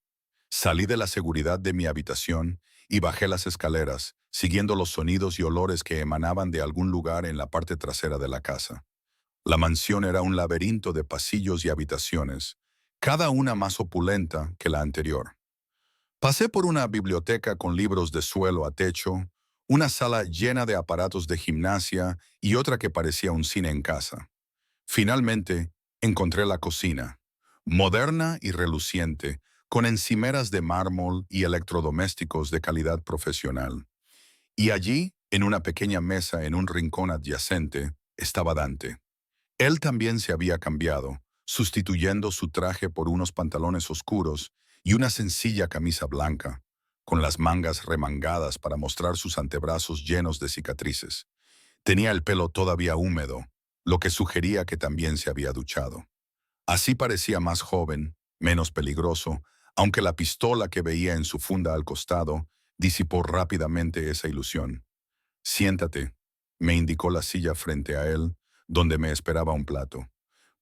Salí de la seguridad de mi habitación y bajé las escaleras, siguiendo los sonidos y olores que emanaban de algún lugar en la parte trasera de la casa. La mansión era un laberinto de pasillos y habitaciones, cada una más opulenta que la anterior. Pasé por una biblioteca con libros de suelo a techo, una sala llena de aparatos de gimnasia y otra que parecía un cine en casa. Finalmente, encontré la cocina, moderna y reluciente, con encimeras de mármol y electrodomésticos de calidad profesional. Y allí, en una pequeña mesa en un rincón adyacente, estaba Dante. Él también se había cambiado, sustituyendo su traje por unos pantalones oscuros y una sencilla camisa blanca, con las mangas remangadas para mostrar sus antebrazos llenos de cicatrices. Tenía el pelo todavía húmedo, lo que sugería que también se había duchado. Así parecía más joven, menos peligroso, aunque la pistola que veía en su funda al costado disipó rápidamente esa ilusión. Siéntate, me indicó la silla frente a él, donde me esperaba un plato.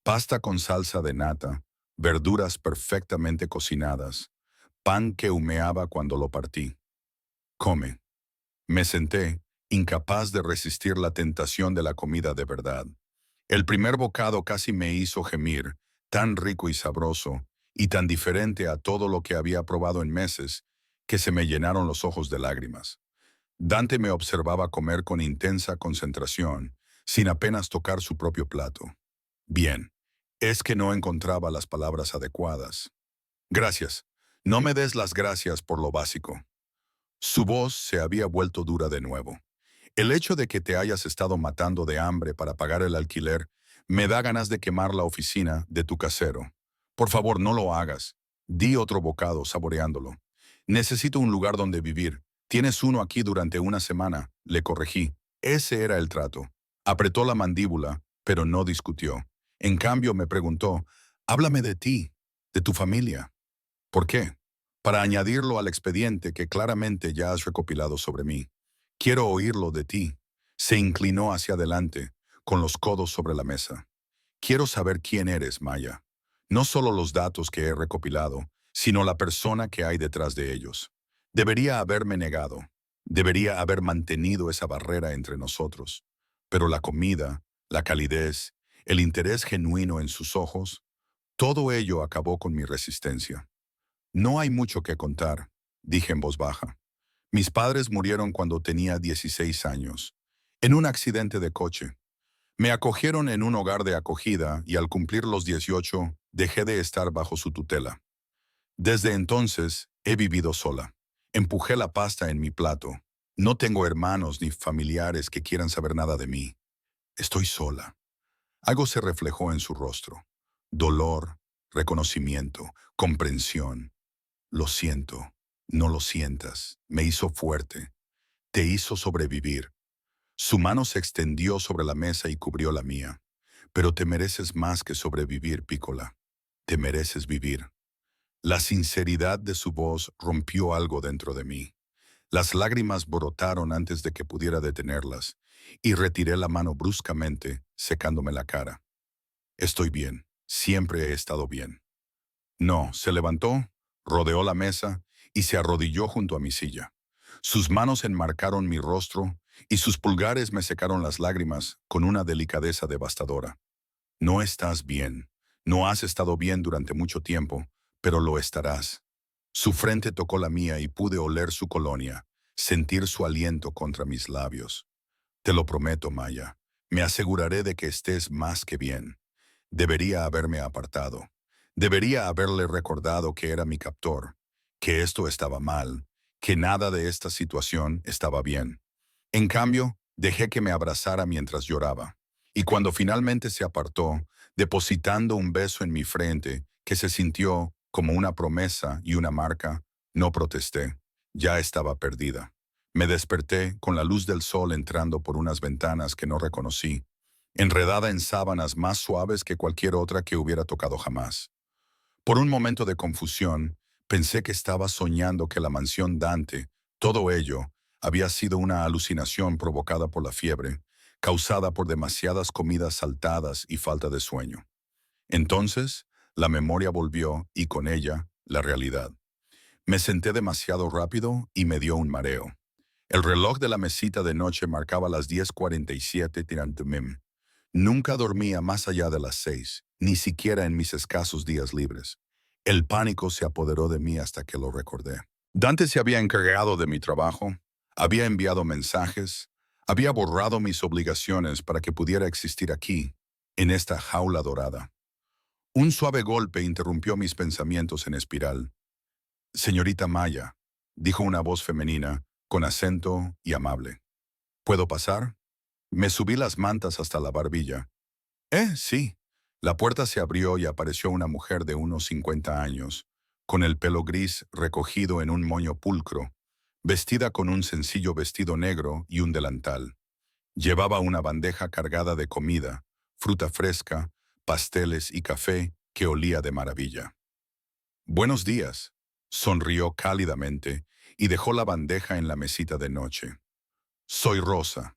Pasta con salsa de nata, verduras perfectamente cocinadas, pan que humeaba cuando lo partí. Come. Me senté, incapaz de resistir la tentación de la comida de verdad. El primer bocado casi me hizo gemir, tan rico y sabroso, y tan diferente a todo lo que había probado en meses, que se me llenaron los ojos de lágrimas. Dante me observaba comer con intensa concentración, sin apenas tocar su propio plato. Bien, es que no encontraba las palabras adecuadas. Gracias. No me des las gracias por lo básico. Su voz se había vuelto dura de nuevo. El hecho de que te hayas estado matando de hambre para pagar el alquiler me da ganas de quemar la oficina de tu casero. Por favor, no lo hagas. Di otro bocado, saboreándolo. Necesito un lugar donde vivir. Tienes uno aquí durante una semana, le corregí. Ese era el trato. Apretó la mandíbula, pero no discutió. En cambio, me preguntó, háblame de ti, de tu familia. ¿Por qué? Para añadirlo al expediente que claramente ya has recopilado sobre mí. Quiero oírlo de ti. Se inclinó hacia adelante, con los codos sobre la mesa. Quiero saber quién eres, Maya. No solo los datos que he recopilado, sino la persona que hay detrás de ellos. Debería haberme negado. Debería haber mantenido esa barrera entre nosotros. Pero la comida, la calidez, el interés genuino en sus ojos, todo ello acabó con mi resistencia. No hay mucho que contar, dije en voz baja. Mis padres murieron cuando tenía 16 años, en un accidente de coche. Me acogieron en un hogar de acogida y al cumplir los 18 dejé de estar bajo su tutela. Desde entonces he vivido sola. Empujé la pasta en mi plato. No tengo hermanos ni familiares que quieran saber nada de mí. Estoy sola. Algo se reflejó en su rostro. Dolor, reconocimiento, comprensión. Lo siento. No lo sientas. Me hizo fuerte. Te hizo sobrevivir. Su mano se extendió sobre la mesa y cubrió la mía. Pero te mereces más que sobrevivir, Piccola. Te mereces vivir. La sinceridad de su voz rompió algo dentro de mí. Las lágrimas brotaron antes de que pudiera detenerlas, y retiré la mano bruscamente, secándome la cara. Estoy bien. Siempre he estado bien. No, se levantó, rodeó la mesa y se arrodilló junto a mi silla. Sus manos enmarcaron mi rostro y sus pulgares me secaron las lágrimas con una delicadeza devastadora. No estás bien. No has estado bien durante mucho tiempo, pero lo estarás. Su frente tocó la mía y pude oler su colonia, sentir su aliento contra mis labios. Te lo prometo, Maya. Me aseguraré de que estés más que bien. Debería haberme apartado. Debería haberle recordado que era mi captor, que esto estaba mal, que nada de esta situación estaba bien. En cambio, dejé que me abrazara mientras lloraba. Y cuando finalmente se apartó, depositando un beso en mi frente, que se sintió como una promesa y una marca, no protesté. Ya estaba perdida. Me desperté con la luz del sol entrando por unas ventanas que no reconocí, enredada en sábanas más suaves que cualquier otra que hubiera tocado jamás. Por un momento de confusión, pensé que estaba soñando que la mansión Dante, todo ello, había sido una alucinación provocada por la fiebre, causada por demasiadas comidas saltadas y falta de sueño. Entonces, la memoria volvió y con ella, la realidad. Me senté demasiado rápido y me dio un mareo. El reloj de la mesita de noche marcaba las 10:47 tirantumim. Nunca dormía más allá de las 6, ni siquiera en mis escasos días libres. El pánico se apoderó de mí hasta que lo recordé. Dante se había encargado de mi trabajo, había enviado mensajes, había borrado mis obligaciones para que pudiera existir aquí, en esta jaula dorada. Un suave golpe interrumpió mis pensamientos en espiral. Señorita Maya, dijo una voz femenina, con acento y amable. ¿Puedo pasar? Me subí las mantas hasta la barbilla. Sí. La puerta se abrió y apareció una mujer de unos 50 años, con el pelo gris recogido en un moño pulcro, vestida con un sencillo vestido negro y un delantal. Llevaba una bandeja cargada de comida, fruta fresca, pasteles y café que olía de maravilla. Buenos días, sonrió cálidamente y dejó la bandeja en la mesita de noche. Soy Rosa.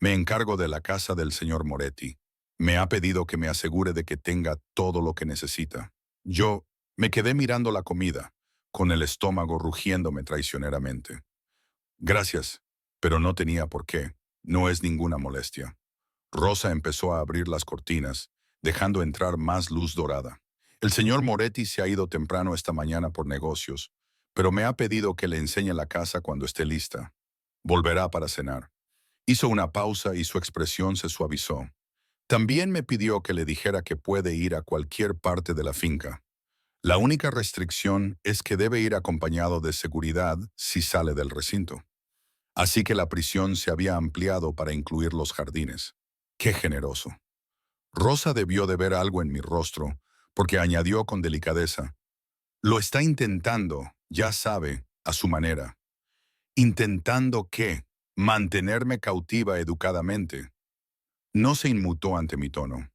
Me encargo de la casa del señor Moretti. Me ha pedido que me asegure de que tenga todo lo que necesita. Yo me quedé mirando la comida, con el estómago rugiéndome traicioneramente. Gracias, pero no tenía por qué. No es ninguna molestia. Rosa empezó a abrir las cortinas, dejando entrar más luz dorada. El señor Moretti se ha ido temprano esta mañana por negocios, pero me ha pedido que le enseñe la casa cuando esté lista. Volverá para cenar. Hizo una pausa y su expresión se suavizó. También me pidió que le dijera que puede ir a cualquier parte de la finca. La única restricción es que debe ir acompañado de seguridad si sale del recinto. Así que la prisión se había ampliado para incluir los jardines. ¡Qué generoso! Rosa debió de ver algo en mi rostro, porque añadió con delicadeza, lo está intentando, ya sabe, a su manera. ¿Intentando qué? Mantenerme cautiva educadamente. No se inmutó ante mi tono.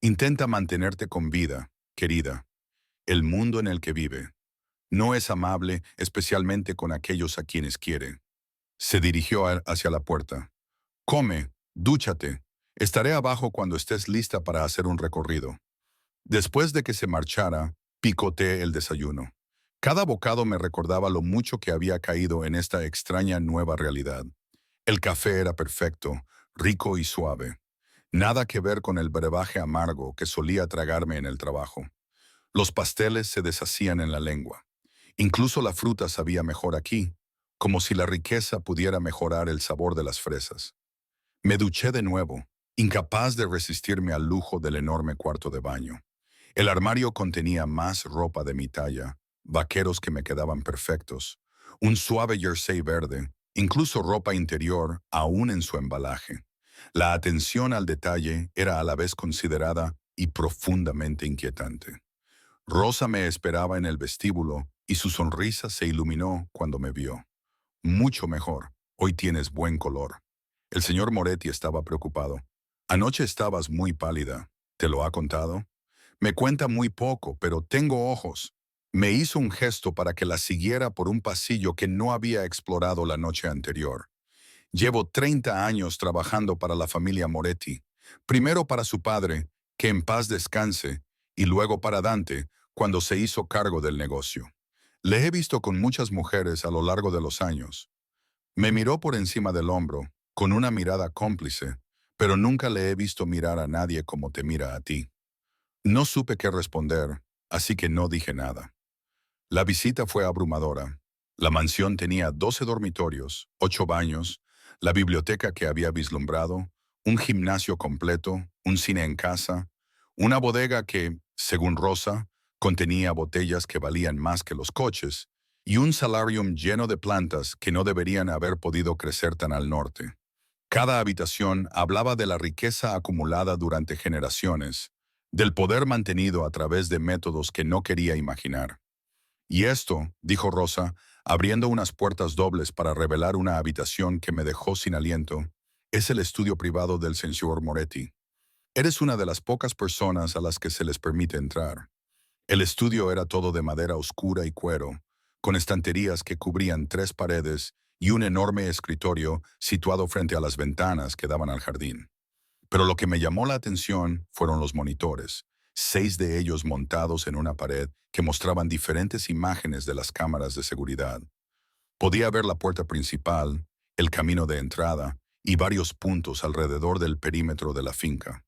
Intenta mantenerte con vida, querida. El mundo en el que vive. No es amable, especialmente con aquellos a quienes quiere. Se dirigió hacia la puerta. Come, dúchate. Estaré abajo cuando estés lista para hacer un recorrido. Después de que se marchara, picoteé el desayuno. Cada bocado me recordaba lo mucho que había caído en esta extraña nueva realidad. El café era perfecto, rico y suave. Nada que ver con el brebaje amargo que solía tragarme en el trabajo. Los pasteles se deshacían en la lengua. Incluso la fruta sabía mejor aquí, como si la riqueza pudiera mejorar el sabor de las fresas. Me duché de nuevo, incapaz de resistirme al lujo del enorme cuarto de baño. El armario contenía más ropa de mi talla, vaqueros que me quedaban perfectos, un suave jersey verde, incluso ropa interior aún en su embalaje. La atención al detalle era a la vez considerada y profundamente inquietante. Rosa me esperaba en el vestíbulo y su sonrisa se iluminó cuando me vio. Mucho mejor, hoy tienes buen color. El señor Moretti estaba preocupado. Anoche estabas muy pálida. ¿Te lo ha contado? Me cuenta muy poco, pero tengo ojos. Me hizo un gesto para que la siguiera por un pasillo que no había explorado la noche anterior. Llevo 30 años trabajando para la familia Moretti. Primero para su padre, que en paz descanse, y luego para Dante, cuando se hizo cargo del negocio. Le he visto con muchas mujeres a lo largo de los años. Me miró por encima del hombro, con una mirada cómplice, pero nunca le he visto mirar a nadie como te mira a ti. No supe qué responder, así que no dije nada. La visita fue abrumadora. La mansión tenía 12 dormitorios, 8 baños, la biblioteca que había vislumbrado, un gimnasio completo, un cine en casa, una bodega que, según Rosa, contenía botellas que valían más que los coches, y un solarium lleno de plantas que no deberían haber podido crecer tan al norte. Cada habitación hablaba de la riqueza acumulada durante generaciones, del poder mantenido a través de métodos que no quería imaginar. Y esto, dijo Rosa, abriendo unas puertas dobles para revelar una habitación que me dejó sin aliento, es el estudio privado del señor Moretti. Eres una de las pocas personas a las que se les permite entrar. El estudio era todo de madera oscura y cuero, con estanterías que cubrían 3 paredes y un enorme escritorio situado frente a las ventanas que daban al jardín. Pero lo que me llamó la atención fueron los monitores, 6 de ellos montados en una pared que mostraban diferentes imágenes de las cámaras de seguridad. Podía ver la puerta principal, el camino de entrada y varios puntos alrededor del perímetro de la finca.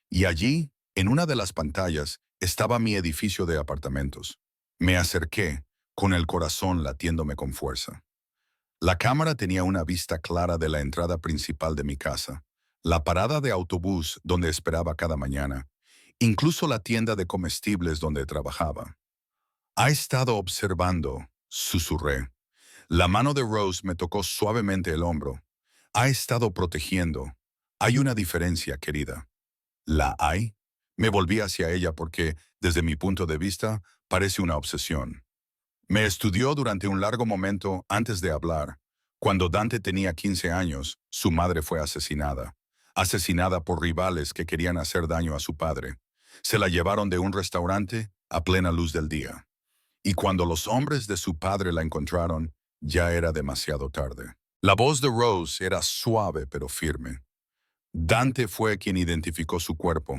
Y allí, en una de las pantallas, estaba mi edificio de apartamentos. Me acerqué, con el corazón latiéndome con fuerza. La cámara tenía una vista clara de la entrada principal de mi casa, la parada de autobús donde esperaba cada mañana, incluso la tienda de comestibles donde trabajaba. Ha estado observando, susurré. La mano de Rose me tocó suavemente el hombro. Ha estado protegiendo. Hay una diferencia, querida. ¿La hay? Me volví hacia ella porque, desde mi punto de vista, parece una obsesión. Me estudió durante un largo momento antes de hablar. Cuando Dante tenía 15 años, su madre fue asesinada. Asesinada por rivales que querían hacer daño a su padre. Se la llevaron de un restaurante a plena luz del día. Y cuando los hombres de su padre la encontraron, ya era demasiado tarde. La voz de Rose era suave pero firme. Dante fue quien identificó su cuerpo.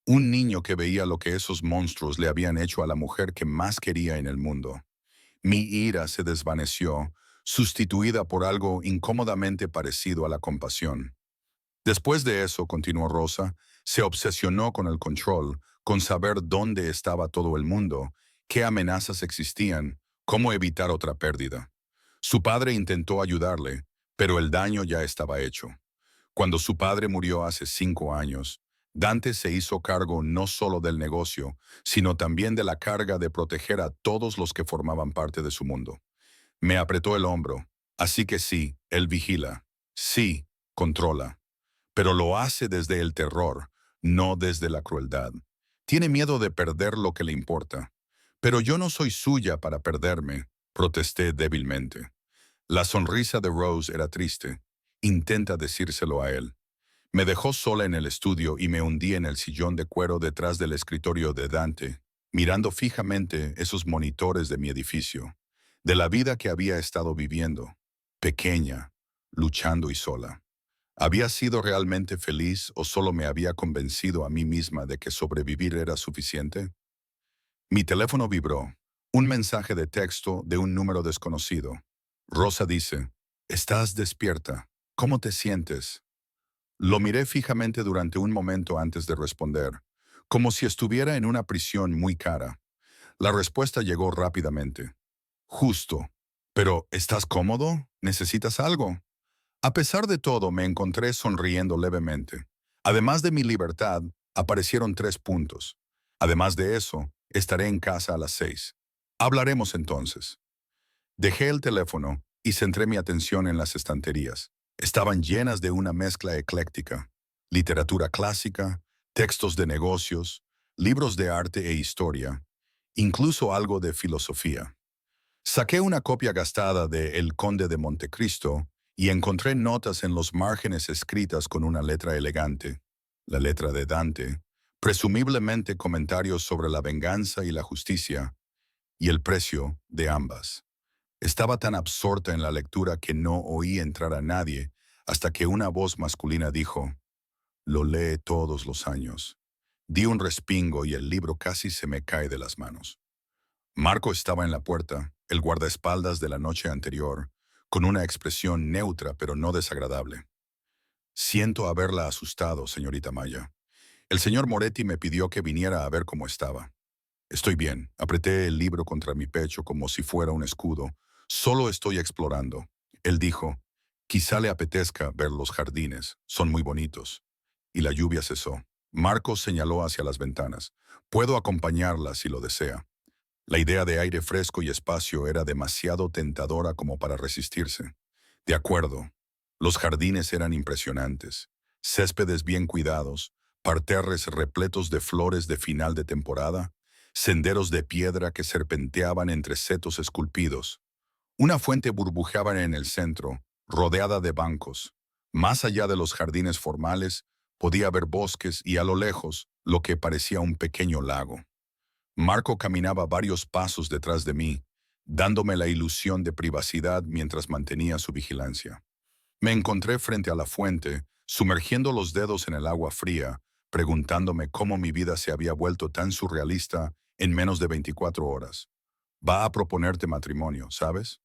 Un niño que veía lo que esos monstruos le habían hecho a la mujer que más quería en el mundo. Mi ira se desvaneció, sustituida por algo incómodamente parecido a la compasión. Después de eso, continuó Rosa, se obsesionó con el control, con saber dónde estaba todo el mundo, qué amenazas existían, cómo evitar otra pérdida. Su padre intentó ayudarle, pero el daño ya estaba hecho. Cuando su padre murió hace 5 años, Dante se hizo cargo no solo del negocio, sino también de la carga de proteger a todos los que formaban parte de su mundo. Me apretó el hombro. Así que sí, él vigila. Sí, controla. Pero lo hace desde el terror, no desde la crueldad. Tiene miedo de perder lo que le importa. Pero yo no soy suya para perderme, protesté débilmente. La sonrisa de Rose era triste. Intenta decírselo a él. Me dejó sola en el estudio y me hundí en el sillón de cuero detrás del escritorio de Dante, mirando fijamente esos monitores de mi edificio, de la vida que había estado viviendo, pequeña, luchando y sola. ¿Había sido realmente feliz o solo me había convencido a mí misma de que sobrevivir era suficiente? Mi teléfono vibró. Un mensaje de texto de un número desconocido. Rosa dice, «¿Estás despierta? ¿Cómo te sientes?» Lo miré fijamente durante un momento antes de responder, como si estuviera en una prisión muy cara. La respuesta llegó rápidamente. Justo. Pero, ¿estás cómodo? ¿Necesitas algo? A pesar de todo, me encontré sonriendo levemente. Además de mi libertad, aparecieron 3 puntos. Además de eso, estaré en casa a las 6. Hablaremos entonces. Dejé el teléfono y centré mi atención en las estanterías. Estaban llenas de una mezcla ecléctica: literatura clásica, textos de negocios, libros de arte e historia, incluso algo de filosofía. Saqué una copia gastada de El Conde de Montecristo y encontré notas en los márgenes escritas con una letra elegante, la letra de Dante, presumiblemente comentarios sobre la venganza y la justicia, y el precio de ambas. Estaba tan absorta en la lectura que no oí entrar a nadie hasta que una voz masculina dijo, «Lo lee todos los años». Di un respingo y el libro casi se me cae de las manos. Marco estaba en la puerta, el guardaespaldas de la noche anterior, con una expresión neutra pero no desagradable. «Siento haberla asustado, señorita Maya. El señor Moretti me pidió que viniera a ver cómo estaba». «Estoy bien». Apreté el libro contra mi pecho como si fuera un escudo. «Solo estoy explorando». Él dijo, «Quizá le apetezca ver los jardines. Son muy bonitos». Y la lluvia cesó. Marcos señaló hacia las ventanas. «Puedo acompañarla si lo desea». La idea de aire fresco y espacio era demasiado tentadora como para resistirse. De acuerdo. Los jardines eran impresionantes. Céspedes bien cuidados, parterres repletos de flores de final de temporada, senderos de piedra que serpenteaban entre setos esculpidos. Una fuente burbujeaba en el centro, rodeada de bancos. Más allá de los jardines formales, podía ver bosques y a lo lejos, lo que parecía un pequeño lago. Marco caminaba varios pasos detrás de mí, dándome la ilusión de privacidad mientras mantenía su vigilancia. Me encontré frente a la fuente, sumergiendo los dedos en el agua fría, preguntándome cómo mi vida se había vuelto tan surrealista en menos de 24 horas. «Va a proponerte matrimonio, ¿sabes?»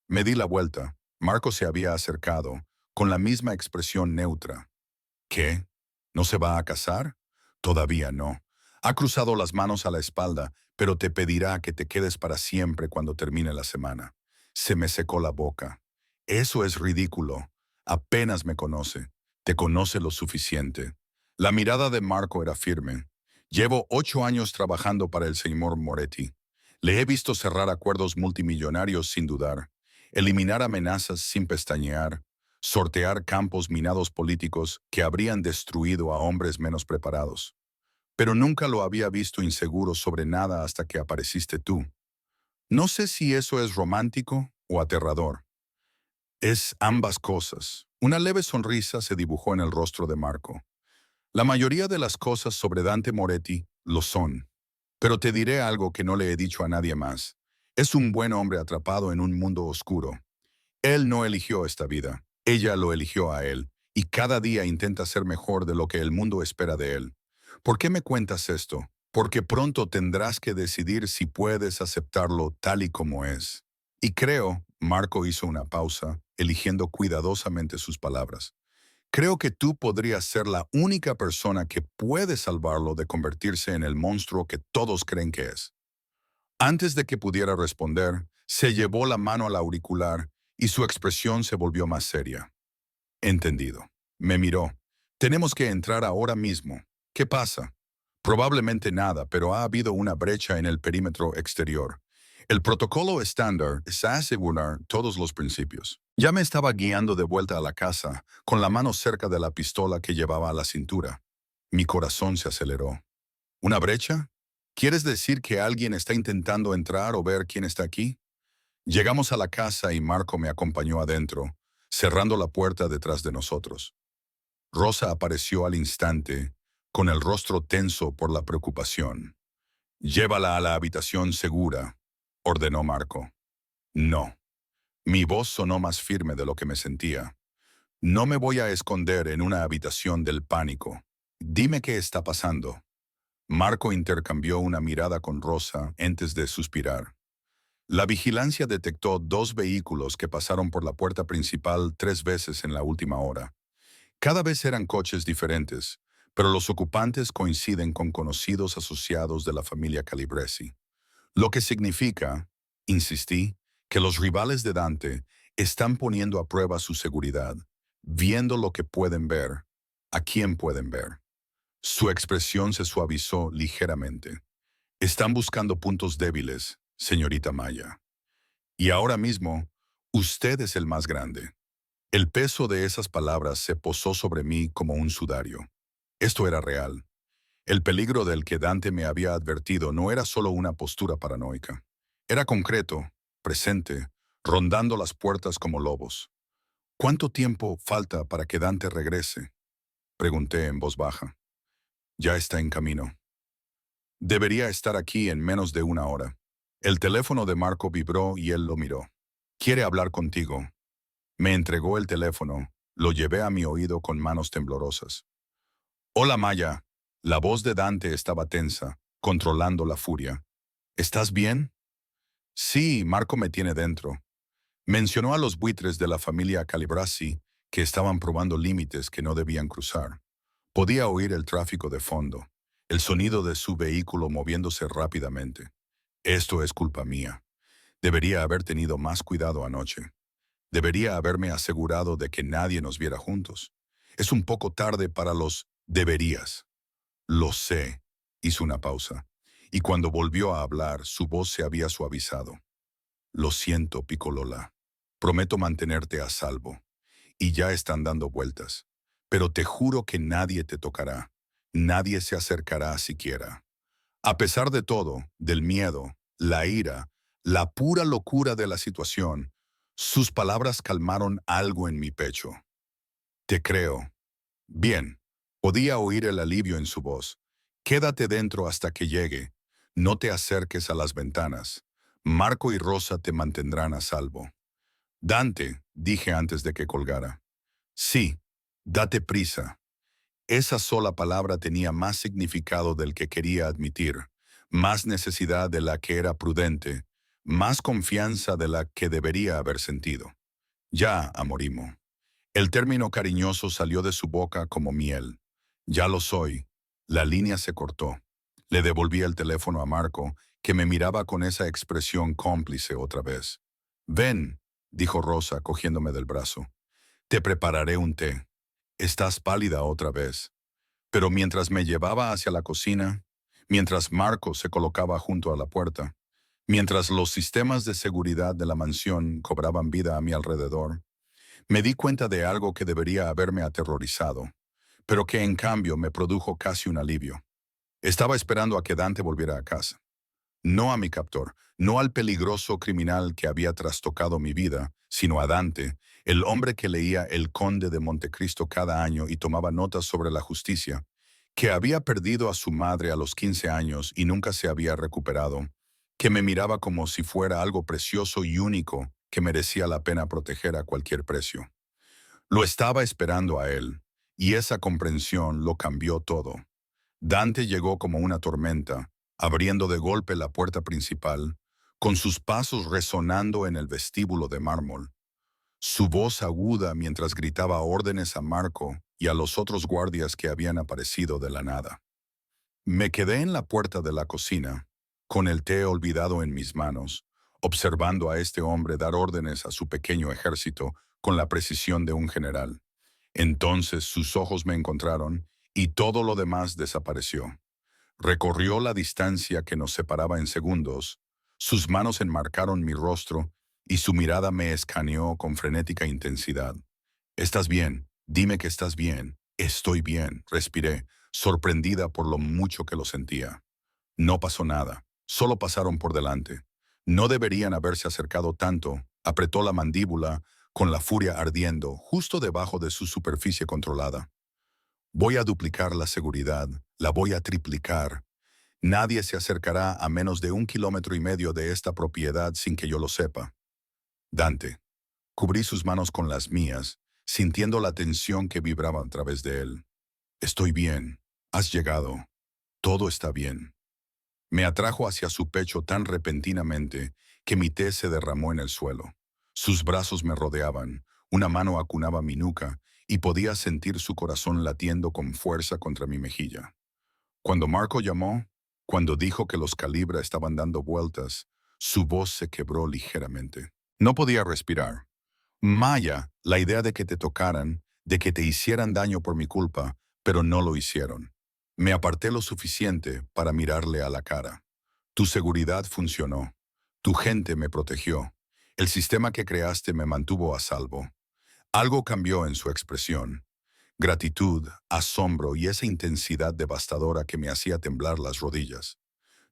Me di la vuelta. Marco se había acercado, con la misma expresión neutra. «¿Qué? ¿No se va a casar?» «Todavía no. Ha cruzado las manos a la espalda, pero te pedirá que te quedes para siempre cuando termine la semana». Se me secó la boca. «Eso es ridículo. Apenas me conoce. Te conoce lo suficiente». La mirada de Marco era firme. «Llevo 8 años trabajando para el señor Moretti. Le he visto cerrar acuerdos multimillonarios sin dudar, eliminar amenazas sin pestañear, sortear campos minados políticos que habrían destruido a hombres menos preparados. Pero nunca lo había visto inseguro sobre nada hasta que apareciste tú. No sé si eso es romántico o aterrador. Es ambas cosas». Una leve sonrisa se dibujó en el rostro de Marco. «La mayoría de las cosas sobre Dante Moretti lo son. Pero te diré algo que no le he dicho a nadie más. Es un buen hombre atrapado en un mundo oscuro. Él no eligió esta vida. Ella lo eligió a él. Y cada día intenta ser mejor de lo que el mundo espera de él. ¿Por qué me cuentas esto? Porque pronto tendrás que decidir si puedes aceptarlo tal y como es». Y creo, Marco hizo una pausa, eligiendo cuidadosamente sus palabras. «Creo que tú podrías ser la única persona que puede salvarlo de convertirse en el monstruo que todos creen que es». Antes de que pudiera responder, se llevó la mano al auricular y su expresión se volvió más seria. «Entendido». Me miró. «Tenemos que entrar ahora mismo. ¿Qué pasa?» «Probablemente nada, pero ha habido una brecha en el perímetro exterior. El protocolo estándar es asegurar todos los principios». Ya me estaba guiando de vuelta a la casa, con la mano cerca de la pistola que llevaba a la cintura. Mi corazón se aceleró. «¿Una brecha? ¿Quieres decir que alguien está intentando entrar o ver quién está aquí?» Llegamos a la casa y Marco me acompañó adentro, cerrando la puerta detrás de nosotros. Rosa apareció al instante, con el rostro tenso por la preocupación. «Llévala a la habitación segura», ordenó Marco. «No». Mi voz sonó más firme de lo que me sentía. «No me voy a esconder en una habitación del pánico. Dime qué está pasando». Marco intercambió una mirada con Rosa antes de suspirar. La vigilancia detectó 2 vehículos que pasaron por la puerta principal 3 veces en la última hora. Cada vez eran coches diferentes, pero los ocupantes coinciden con conocidos asociados de la familia Calabresi. Lo que significa, insistí, que los rivales de Dante están poniendo a prueba su seguridad, viendo lo que pueden ver, a quién pueden ver. Su expresión se suavizó ligeramente. «Están buscando puntos débiles, señorita Maya. Y ahora mismo, usted es el más grande». El peso de esas palabras se posó sobre mí como un sudario. Esto era real. El peligro del que Dante me había advertido no era solo una postura paranoica. Era concreto, presente, rondando las puertas como lobos. ¿Cuánto tiempo falta para que Dante regrese? Pregunté en voz baja. Ya está en camino. Debería estar aquí en menos de una hora. El teléfono de Marco vibró y él lo miró. Quiere hablar contigo. Me entregó el teléfono. Lo llevé a mi oído con manos temblorosas. Hola, Maya. La voz de Dante estaba tensa, controlando la furia. ¿Estás bien? Sí, Marco me tiene dentro. Mencionó a los buitres de la familia Calibrasi que estaban probando límites que no debían cruzar. Podía oír el tráfico de fondo, el sonido de su vehículo moviéndose rápidamente. Esto es culpa mía. Debería haber tenido más cuidado anoche. Debería haberme asegurado de que nadie nos viera juntos. Es un poco tarde para los deberías. Lo sé. Hizo una pausa. Y cuando volvió a hablar, su voz se había suavizado. Lo siento, Picolola. Prometo mantenerte a salvo. Y ya están dando vueltas. Pero te juro que nadie te tocará. Nadie se acercará siquiera. A pesar de todo, del miedo, la ira, la pura locura de la situación, sus palabras calmaron algo en mi pecho. Te creo. Bien. Podía oír el alivio en su voz. Quédate dentro hasta que llegue. No te acerques a las ventanas. Marco y Rosa te mantendrán a salvo. Dante, dije antes de que colgara. Sí, date prisa. Esa sola palabra tenía más significado del que quería admitir, más necesidad de la que era prudente, más confianza de la que debería haber sentido. Ya, amorimo. El término cariñoso salió de su boca como miel. Ya lo soy. La línea se cortó. Le devolví el teléfono a Marco, que me miraba con esa expresión cómplice otra vez. Ven, dijo Rosa, cogiéndome del brazo. Te prepararé un té. Estás pálida otra vez. Pero mientras me llevaba hacia la cocina, mientras Marco se colocaba junto a la puerta, mientras los sistemas de seguridad de la mansión cobraban vida a mi alrededor, me di cuenta de algo que debería haberme aterrorizado, pero que en cambio me produjo casi un alivio. Estaba esperando a que Dante volviera a casa. No a mi captor, no al peligroso criminal que había trastocado mi vida, sino a Dante, el hombre que leía El Conde de Montecristo cada año y tomaba notas sobre la justicia, que había perdido a su madre a los 15 años y nunca se había recuperado, que me miraba como si fuera algo precioso y único que merecía la pena proteger a cualquier precio. Lo estaba esperando a él, y esa comprensión lo cambió todo. Dante llegó como una tormenta, abriendo de golpe la puerta principal, con sus pasos resonando en el vestíbulo de mármol, su voz aguda mientras gritaba órdenes a Marco y a los otros guardias que habían aparecido de la nada. Me quedé en la puerta de la cocina, con el té olvidado en mis manos, observando a este hombre dar órdenes a su pequeño ejército con la precisión de un general. Entonces sus ojos me encontraron y todo lo demás desapareció. Recorrió la distancia que nos separaba en segundos, sus manos enmarcaron mi rostro y su mirada me escaneó con frenética intensidad. ¿Estás bien? Dime que estás bien. Estoy bien, respiré, sorprendida por lo mucho que lo sentía. No pasó nada, solo pasaron por delante. No deberían haberse acercado tanto, apretó la mandíbula, con la furia ardiendo, justo debajo de su superficie controlada. Voy a duplicar la seguridad, la voy a triplicar. Nadie se acercará a menos de 1,5 kilómetros de esta propiedad sin que yo lo sepa. Dante. Cubrí sus manos con las mías, sintiendo la tensión que vibraba a través de él. Estoy bien. Has llegado. Todo está bien. Me atrajo hacia su pecho tan repentinamente que mi té se derramó en el suelo. Sus brazos me rodeaban, una mano acunaba mi nuca y podía sentir su corazón latiendo con fuerza contra mi mejilla. Cuando Marco llamó, cuando dijo que los Calibra estaban dando vueltas, su voz se quebró ligeramente. No podía respirar. Maya, la idea de que te tocaran, de que te hicieran daño por mi culpa, pero no lo hicieron. Me aparté lo suficiente para mirarle a la cara. Tu seguridad funcionó. Tu gente me protegió. El sistema que creaste me mantuvo a salvo. Algo cambió en su expresión. Gratitud, asombro y esa intensidad devastadora que me hacía temblar las rodillas.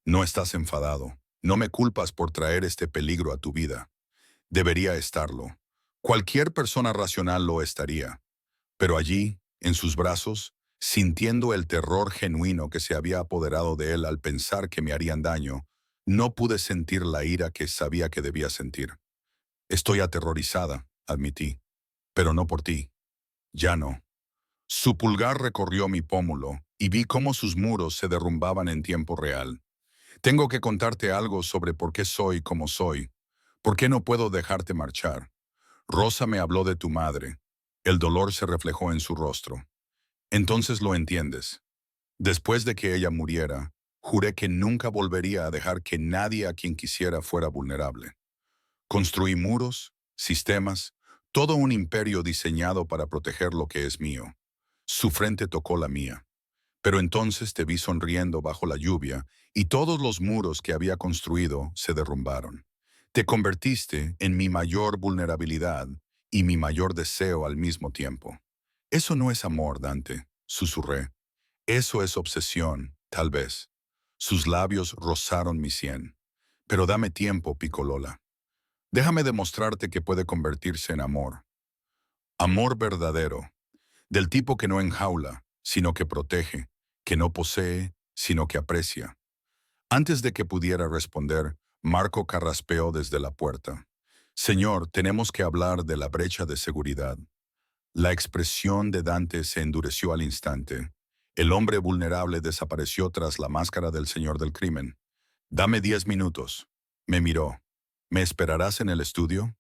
No estás enfadado. No me culpas por traer este peligro a tu vida. Debería estarlo. Cualquier persona racional lo estaría. Pero allí, en sus brazos, sintiendo el terror genuino que se había apoderado de él al pensar que me harían daño, no pude sentir la ira que sabía que debía sentir. Estoy aterrorizada, admití, pero no por ti. Ya no. Su pulgar recorrió mi pómulo y vi cómo sus muros se derrumbaban en tiempo real. Tengo que contarte algo sobre por qué soy como soy. ¿Por qué no puedo dejarte marchar? Rosa me habló de tu madre. El dolor se reflejó en su rostro. Entonces lo entiendes. Después de que ella muriera, juré que nunca volvería a dejar que nadie a quien quisiera fuera vulnerable. Construí muros, sistemas, todo un imperio diseñado para proteger lo que es mío. Su frente tocó la mía. Pero entonces te vi sonriendo bajo la lluvia y todos los muros que había construido se derrumbaron. Te convertiste en mi mayor vulnerabilidad y mi mayor deseo al mismo tiempo. Eso no es amor, Dante, susurré. Eso es obsesión, tal vez. Sus labios rozaron mi sien. Pero dame tiempo, Picolola. Déjame demostrarte que puede convertirse en amor. Amor verdadero, del tipo que no enjaula, sino que protege, que no posee, sino que aprecia. Antes de que pudiera responder, Marco carraspeó desde la puerta. Señor, tenemos que hablar de la brecha de seguridad. La expresión de Dante se endureció al instante. El hombre vulnerable desapareció tras la máscara del señor del crimen. Dame 10 minutos. Me miró. ¿Me esperarás en el estudio?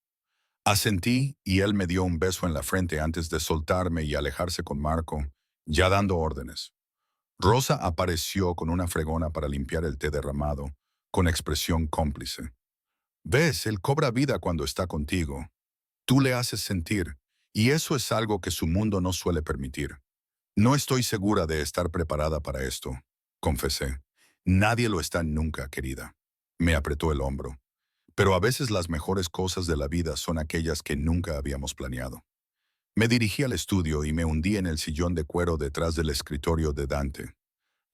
Asentí y él me dio un beso en la frente antes de soltarme y alejarse con Marco, ya dando órdenes. Rosa apareció con una fregona para limpiar el té derramado, con expresión cómplice. Ves, él cobra vida cuando está contigo. Tú le haces sentir, y eso es algo que su mundo no suele permitir. No estoy segura de estar preparada para esto, confesé. Nadie lo está nunca, querida. Me apretó el hombro. Pero a veces las mejores cosas de la vida son aquellas que nunca habíamos planeado. Me dirigí al estudio y me hundí en el sillón de cuero detrás del escritorio de Dante.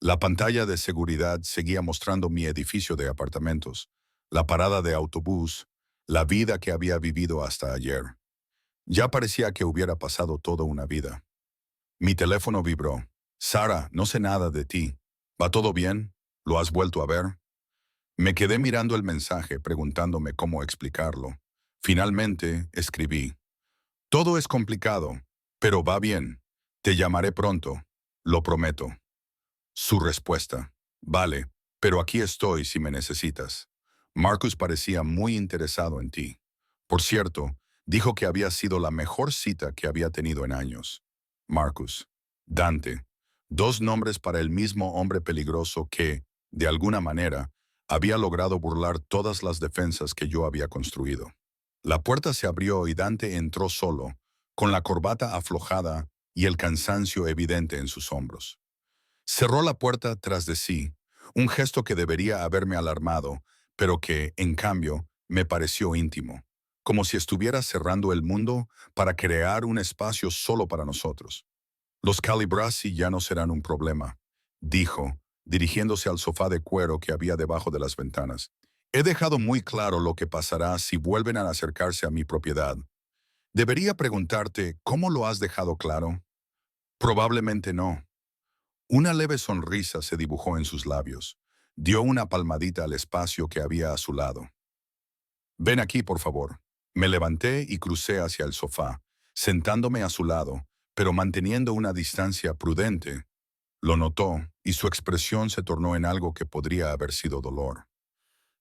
La pantalla de seguridad seguía mostrando mi edificio de apartamentos, la parada de autobús, la vida que había vivido hasta ayer. Ya parecía que hubiera pasado toda una vida. Mi teléfono vibró. Sara, no sé nada de ti. ¿Va todo bien? ¿Lo has vuelto a ver? Me quedé mirando el mensaje preguntándome cómo explicarlo. Finalmente, escribí. Todo es complicado, pero va bien. Te llamaré pronto. Lo prometo. Su respuesta. Vale, pero aquí estoy si me necesitas. Marcus parecía muy interesado en ti. Por cierto, dijo que había sido la mejor cita que había tenido en años. Marcus. Dante. Dos nombres para el mismo hombre peligroso que, de alguna manera, había logrado burlar todas las defensas que yo había construido. La puerta se abrió y Dante entró solo, con la corbata aflojada y el cansancio evidente en sus hombros. Cerró la puerta tras de sí, un gesto que debería haberme alarmado, pero que, en cambio, me pareció íntimo, como si estuviera cerrando el mundo para crear un espacio solo para nosotros. Los Calibrasi ya no serán un problema, dijo, dirigiéndose al sofá de cuero que había debajo de las ventanas. He dejado muy claro lo que pasará si vuelven a acercarse a mi propiedad. Debería preguntarte, ¿cómo lo has dejado claro? Probablemente no. Una leve sonrisa se dibujó en sus labios. Dio una palmadita al espacio que había a su lado. Ven aquí, por favor. Me levanté y crucé hacia el sofá, sentándome a su lado, pero manteniendo una distancia prudente. Lo notó, y su expresión se tornó en algo que podría haber sido dolor.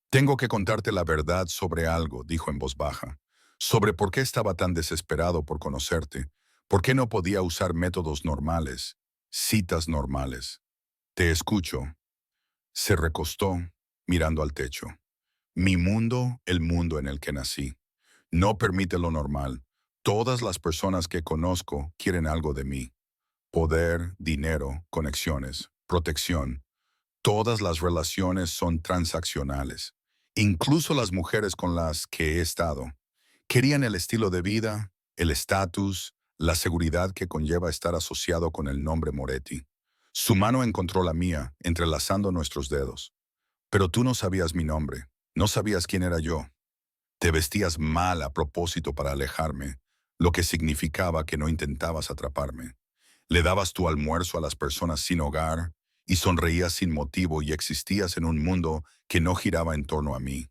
Tengo que contarte la verdad sobre algo, dijo en voz baja. Sobre por qué estaba tan desesperado por conocerte, por qué no podía usar métodos normales, citas normales. Te escucho. Se recostó, mirando al techo. Mi mundo, el mundo en el que nací. No permite lo normal. Todas las personas que conozco quieren algo de mí. Poder, dinero, conexiones, protección. Todas las relaciones son transaccionales. Incluso las mujeres con las que he estado. Querían el estilo de vida, el estatus, la seguridad que conlleva estar asociado con el nombre Moretti. Su mano encontró la mía, entrelazando nuestros dedos. Pero tú no sabías mi nombre, no sabías quién era yo. Te vestías mal a propósito para alejarme, lo que significaba que no intentabas atraparme. Le dabas tu almuerzo a las personas sin hogar y sonreías sin motivo y existías en un mundo que no giraba en torno a mí.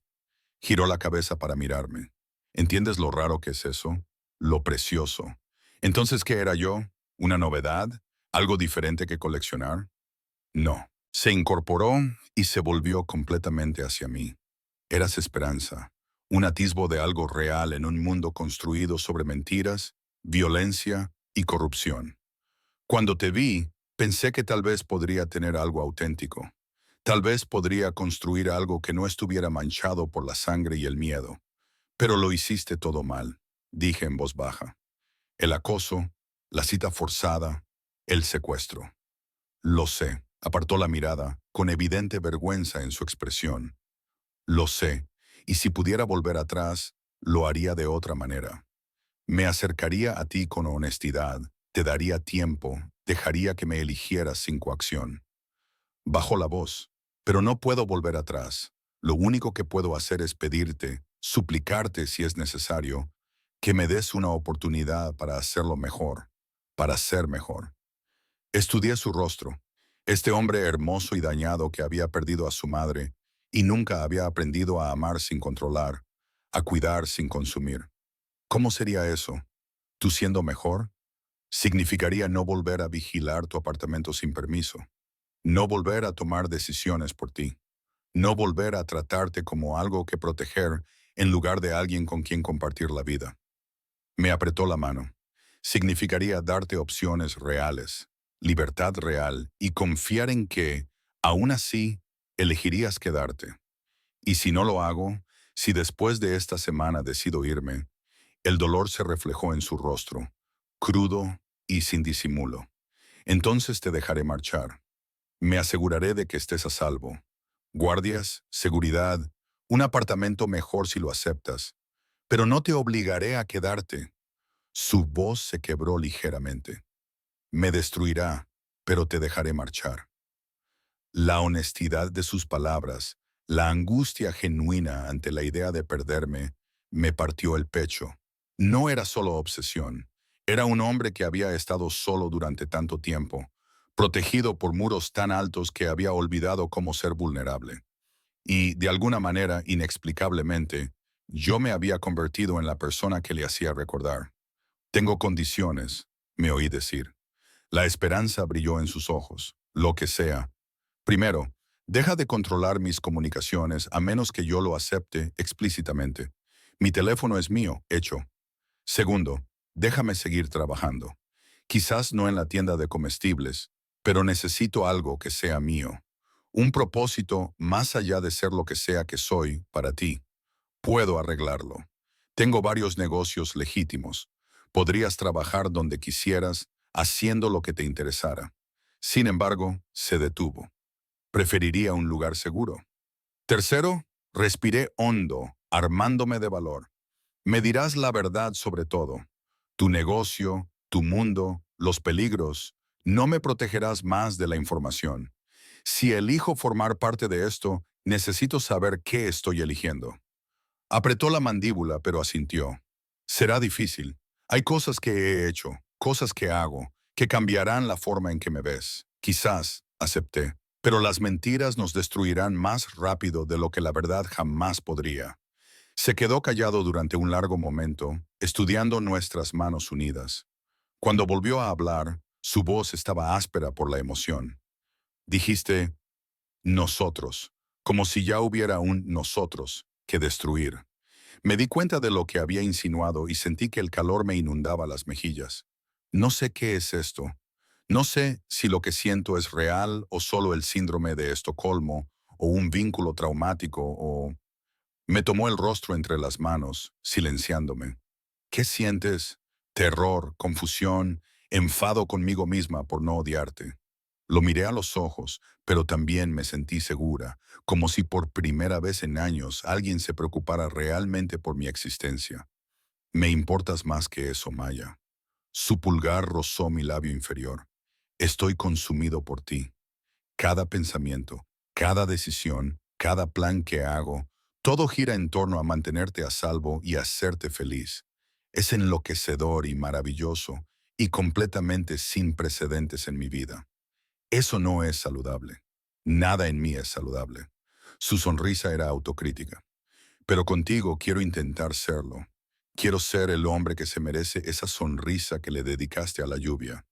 Giró la cabeza para mirarme. ¿Entiendes lo raro que es eso? Lo precioso. Entonces, ¿qué era yo? ¿Una novedad? ¿Algo diferente que coleccionar? No. Se incorporó y se volvió completamente hacia mí. Eras esperanza, un atisbo de algo real en un mundo construido sobre mentiras, violencia y corrupción. Cuando te vi, pensé que tal vez podría tener algo auténtico. Tal vez podría construir algo que no estuviera manchado por la sangre y el miedo. Pero lo hiciste todo mal, dije en voz baja. El acoso, la cita forzada, el secuestro. Lo sé, apartó la mirada, con evidente vergüenza en su expresión. Lo sé, y si pudiera volver atrás, lo haría de otra manera. Me acercaría a ti con honestidad, te daría tiempo, dejaría que me eligieras sin coacción. Bajó la voz, pero no puedo volver atrás. Lo único que puedo hacer es pedirte, suplicarte si es necesario, que me des una oportunidad para hacerlo mejor, para ser mejor. Estudié su rostro, este hombre hermoso y dañado que había perdido a su madre y nunca había aprendido a amar sin controlar, a cuidar sin consumir. ¿Cómo sería eso? ¿Tú siendo mejor? Significaría no volver a vigilar tu apartamento sin permiso, no volver a tomar decisiones por ti, no volver a tratarte como algo que proteger en lugar de alguien con quien compartir la vida. Me apretó la mano. Significaría darte opciones reales, libertad real y confiar en que, aún así, elegirías quedarte. Y si no lo hago, si después de esta semana decido irme, el dolor se reflejó en su rostro, crudo y sin disimulo. Entonces te dejaré marchar. Me aseguraré de que estés a salvo. Guardias, seguridad, un apartamento mejor si lo aceptas. Pero no te obligaré a quedarte. Su voz se quebró ligeramente. Me destruirá, pero te dejaré marchar. La honestidad de sus palabras, la angustia genuina ante la idea de perderme, me partió el pecho. No era solo obsesión. Era un hombre que había estado solo durante tanto tiempo, protegido por muros tan altos que había olvidado cómo ser vulnerable. Y, de alguna manera, inexplicablemente, yo me había convertido en la persona que le hacía recordar. Tengo condiciones, me oí decir. La esperanza brilló en sus ojos. Lo que sea. Primero, deja de controlar mis comunicaciones a menos que yo lo acepte explícitamente. Mi teléfono es mío, hecho. Segundo, déjame seguir trabajando. Quizás no en la tienda de comestibles, pero necesito algo que sea mío. Un propósito más allá de ser lo que sea que soy para ti. Puedo arreglarlo. Tengo varios negocios legítimos. Podrías trabajar donde quisieras, haciendo lo que te interesara. Sin embargo, se detuvo. Preferiría un lugar seguro. Tercero, respiré hondo, armándome de valor. Me dirás la verdad sobre todo. Tu negocio, tu mundo, los peligros. No me protegerás más de la información. Si elijo formar parte de esto, necesito saber qué estoy eligiendo. Apretó la mandíbula, pero asintió. Será difícil. Hay cosas que he hecho, cosas que hago, que cambiarán la forma en que me ves. Quizás, acepté, pero las mentiras nos destruirán más rápido de lo que la verdad jamás podría. Se quedó callado durante un largo momento, estudiando nuestras manos unidas. Cuando volvió a hablar, su voz estaba áspera por la emoción. Dijiste, nosotros, como si ya hubiera un nosotros que destruir. Me di cuenta de lo que había insinuado y sentí que el calor me inundaba las mejillas. No sé qué es esto. No sé si lo que siento es real o solo el síndrome de Estocolmo o un vínculo traumático o... Me tomó el rostro entre las manos, silenciándome. ¿Qué sientes? Terror, confusión, enfado conmigo misma por no odiarte. Lo miré a los ojos, pero también me sentí segura, como si por primera vez en años alguien se preocupara realmente por mi existencia. Me importas más que eso, Maya. Su pulgar rozó mi labio inferior. Estoy consumido por ti. Cada pensamiento, cada decisión, cada plan que hago, Todo gira en torno a mantenerte a salvo y hacerte feliz. Es enloquecedor y maravilloso y completamente sin precedentes en mi vida. Eso no es saludable. Nada en mí es saludable. Su sonrisa era autocrítica. Pero contigo quiero intentar serlo. Quiero ser el hombre que se merece esa sonrisa que le dedicaste a la lluvia.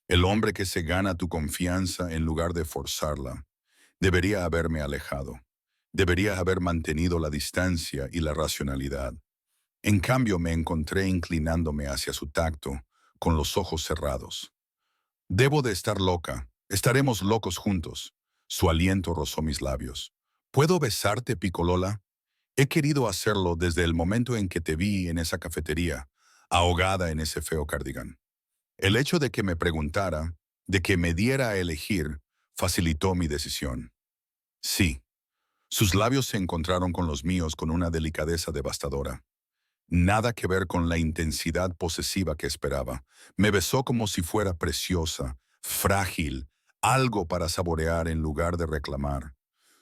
El hombre que se gana tu confianza en lugar de forzarla. Debería haberme alejado. Debería haber mantenido la distancia y la racionalidad. En cambio, me encontré inclinándome hacia su tacto, con los ojos cerrados. Debo de estar loca. Estaremos locos juntos. Su aliento rozó mis labios. ¿Puedo besarte, Picolola? He querido hacerlo desde el momento en que te vi en esa cafetería, ahogada en ese feo cardigan. El hecho de que me preguntara, de que me diera a elegir, facilitó mi decisión. Sí. Sus labios se encontraron con los míos con una delicadeza devastadora. Nada que ver con la intensidad posesiva que esperaba. Me besó como si fuera preciosa, frágil, algo para saborear en lugar de reclamar.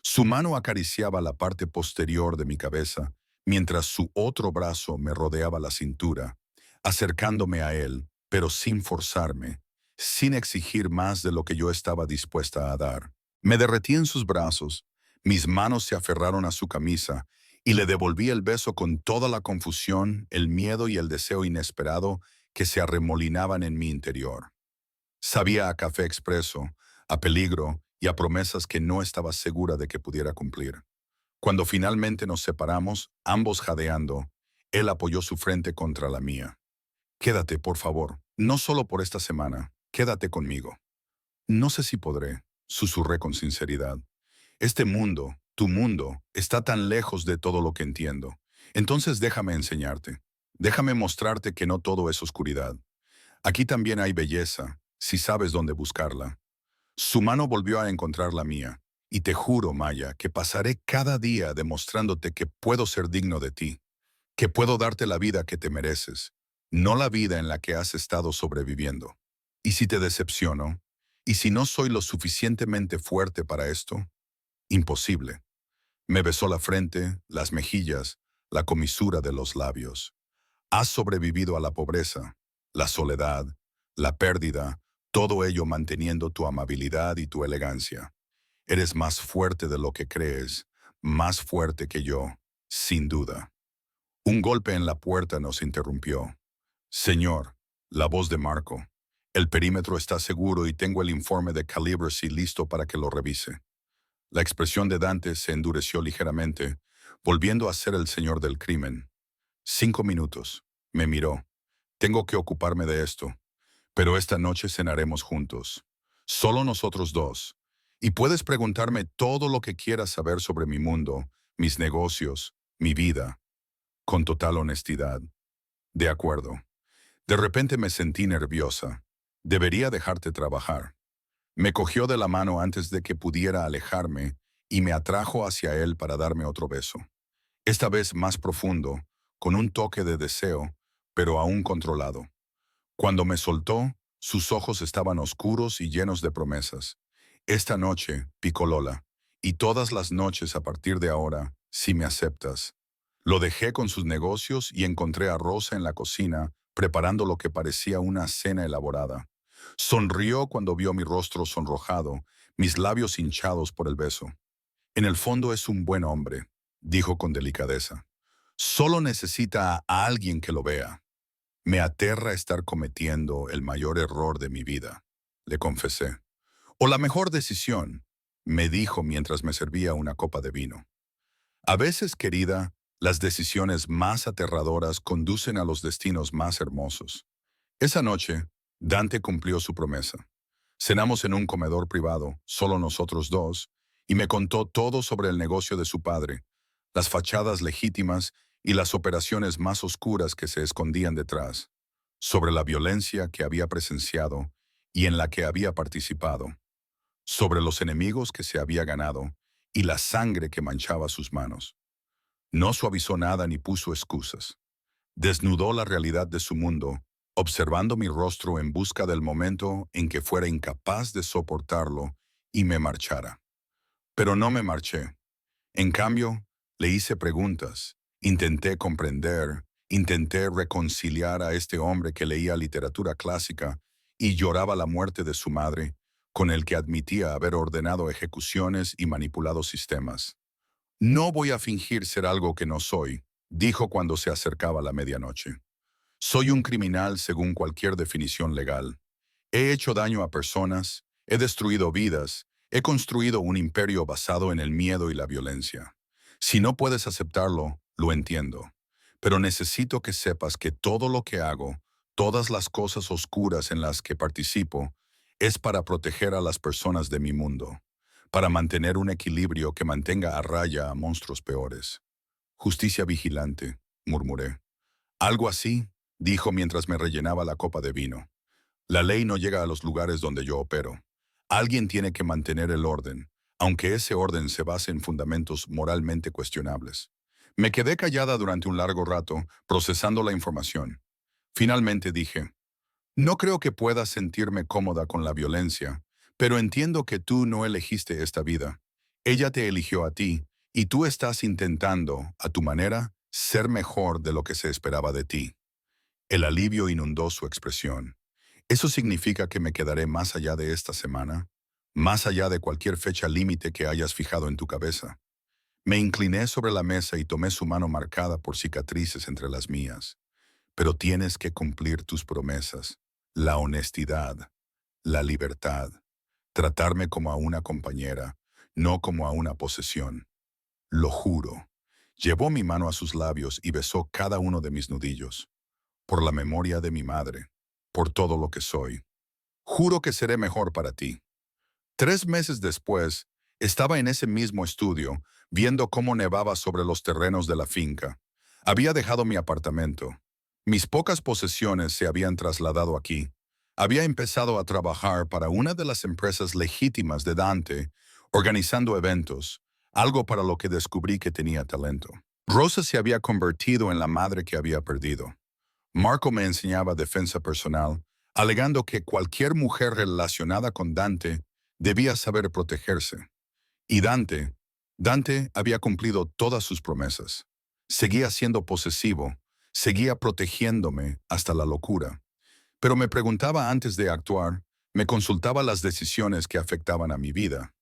Su mano acariciaba la parte posterior de mi cabeza, mientras su otro brazo me rodeaba la cintura, acercándome a él, pero sin forzarme, sin exigir más de lo que yo estaba dispuesta a dar. Me derretí en sus brazos, mis manos se aferraron a su camisa, y le devolví el beso con toda la confusión, el miedo y el deseo inesperado que se arremolinaban en mi interior. Sabía a café expreso, a peligro y a promesas que no estaba segura de que pudiera cumplir. Cuando finalmente nos separamos, ambos jadeando, él apoyó su frente contra la mía. Quédate, por favor, no solo por esta semana, quédate conmigo. No sé si podré, susurré con sinceridad. Este mundo, tu mundo, está tan lejos de todo lo que entiendo. Entonces déjame enseñarte. Déjame mostrarte que no todo es oscuridad. Aquí también hay belleza, si sabes dónde buscarla. Su mano volvió a encontrar la mía, y te juro, Maya, que pasaré cada día demostrándote que puedo ser digno de ti, que puedo darte la vida que te mereces, no la vida en la que has estado sobreviviendo. ¿Y si te decepciono? ¿Y si no soy lo suficientemente fuerte para esto? Imposible. Me besó la frente, las mejillas, la comisura de los labios. Has sobrevivido a la pobreza, la soledad, la pérdida, todo ello manteniendo tu amabilidad y tu elegancia. Eres más fuerte de lo que crees, más fuerte que yo, sin duda. Un golpe en la puerta nos interrumpió. Señor, la voz de Marco. El perímetro está seguro y tengo el informe de Calibracy listo para que lo revise. La expresión de Dante se endureció ligeramente, volviendo a ser el señor del crimen. 5 minutos. Me miró. Tengo que ocuparme de esto, pero esta noche cenaremos juntos. Solo nosotros dos. Y puedes preguntarme todo lo que quieras saber sobre mi mundo, mis negocios, mi vida, con total honestidad. De acuerdo. De repente me sentí nerviosa. Debería dejarte trabajar. Me cogió de la mano antes de que pudiera alejarme y me atrajo hacia él para darme otro beso. Esta vez más profundo, con un toque de deseo, pero aún controlado. Cuando me soltó, sus ojos estaban oscuros y llenos de promesas. Esta noche, Picolola, y todas las noches a partir de ahora, si me aceptas. Lo dejé con sus negocios y encontré a Rosa en la cocina, preparando lo que parecía una cena elaborada. Sonrió cuando vio mi rostro sonrojado, mis labios hinchados por el beso. En el fondo es un buen hombre, dijo con delicadeza. Solo necesita a alguien que lo vea. Me aterra estar cometiendo el mayor error de mi vida, le confesé. O la mejor decisión, me dijo mientras me servía una copa de vino. A veces, querida, las decisiones más aterradoras conducen a los destinos más hermosos. Esa noche, Dante cumplió su promesa. Cenamos en un comedor privado, solo nosotros dos, y me contó todo sobre el negocio de su padre, las fachadas legítimas y las operaciones más oscuras que se escondían detrás, sobre la violencia que había presenciado y en la que había participado, sobre los enemigos que se había ganado y la sangre que manchaba sus manos. No suavizó nada ni puso excusas. Desnudó la realidad de su mundo, observando mi rostro en busca del momento en que fuera incapaz de soportarlo y me marchara. Pero no me marché. En cambio, Le hice preguntas, intenté comprender, intenté reconciliar a este hombre que leía literatura clásica y lloraba la muerte de su madre, con el que admitía haber ordenado ejecuciones y manipulado sistemas. No voy a fingir ser algo que no soy, dijo cuando se acercaba la medianoche. Soy un criminal según cualquier definición legal. He hecho daño a personas, he destruido vidas, he construido un imperio basado en el miedo y la violencia. Si no puedes aceptarlo, lo entiendo. Pero necesito que sepas que todo lo que hago, todas las cosas oscuras en las que participo, es para proteger a las personas de mi mundo, para mantener un equilibrio que mantenga a raya a monstruos peores. Justicia vigilante, murmuré. Algo así, dijo mientras me rellenaba la copa de vino. La ley no llega a los lugares donde yo opero. Alguien tiene que mantener el orden, aunque ese orden se base en fundamentos moralmente cuestionables. Me quedé callada durante un largo rato, procesando la información. Finalmente dije, no creo que puedas sentirme cómoda con la violencia, pero entiendo que tú no elegiste esta vida. Ella te eligió a ti, y tú estás intentando, a tu manera, ser mejor de lo que se esperaba de ti. El alivio inundó su expresión. ¿Eso significa que me quedaré más allá de esta semana? Más allá de cualquier fecha límite que hayas fijado en tu cabeza. Me incliné sobre la mesa y tomé su mano marcada por cicatrices entre las mías. Pero tienes que cumplir tus promesas. La honestidad, la libertad. Tratarme como a una compañera, no como a una posesión. Lo juro. Llevó mi mano a sus labios y besó cada uno de mis nudillos. Por la memoria de mi madre, por todo lo que soy. Juro que seré mejor para ti. 3 meses después, estaba en ese mismo estudio, viendo cómo nevaba sobre los terrenos de la finca. Había dejado mi apartamento. Mis pocas posesiones se habían trasladado aquí. Había empezado a trabajar para una de las empresas legítimas de Dante, organizando eventos, algo para lo que descubrí que tenía talento. Rosa se había convertido en la madre que había perdido. Marco me enseñaba defensa personal, alegando que cualquier mujer relacionada con Dante debía saber protegerse. Y Dante había cumplido todas sus promesas. Seguía siendo posesivo, seguía protegiéndome hasta la locura. Pero me preguntaba antes de actuar, me consultaba las decisiones que afectaban a mi vida.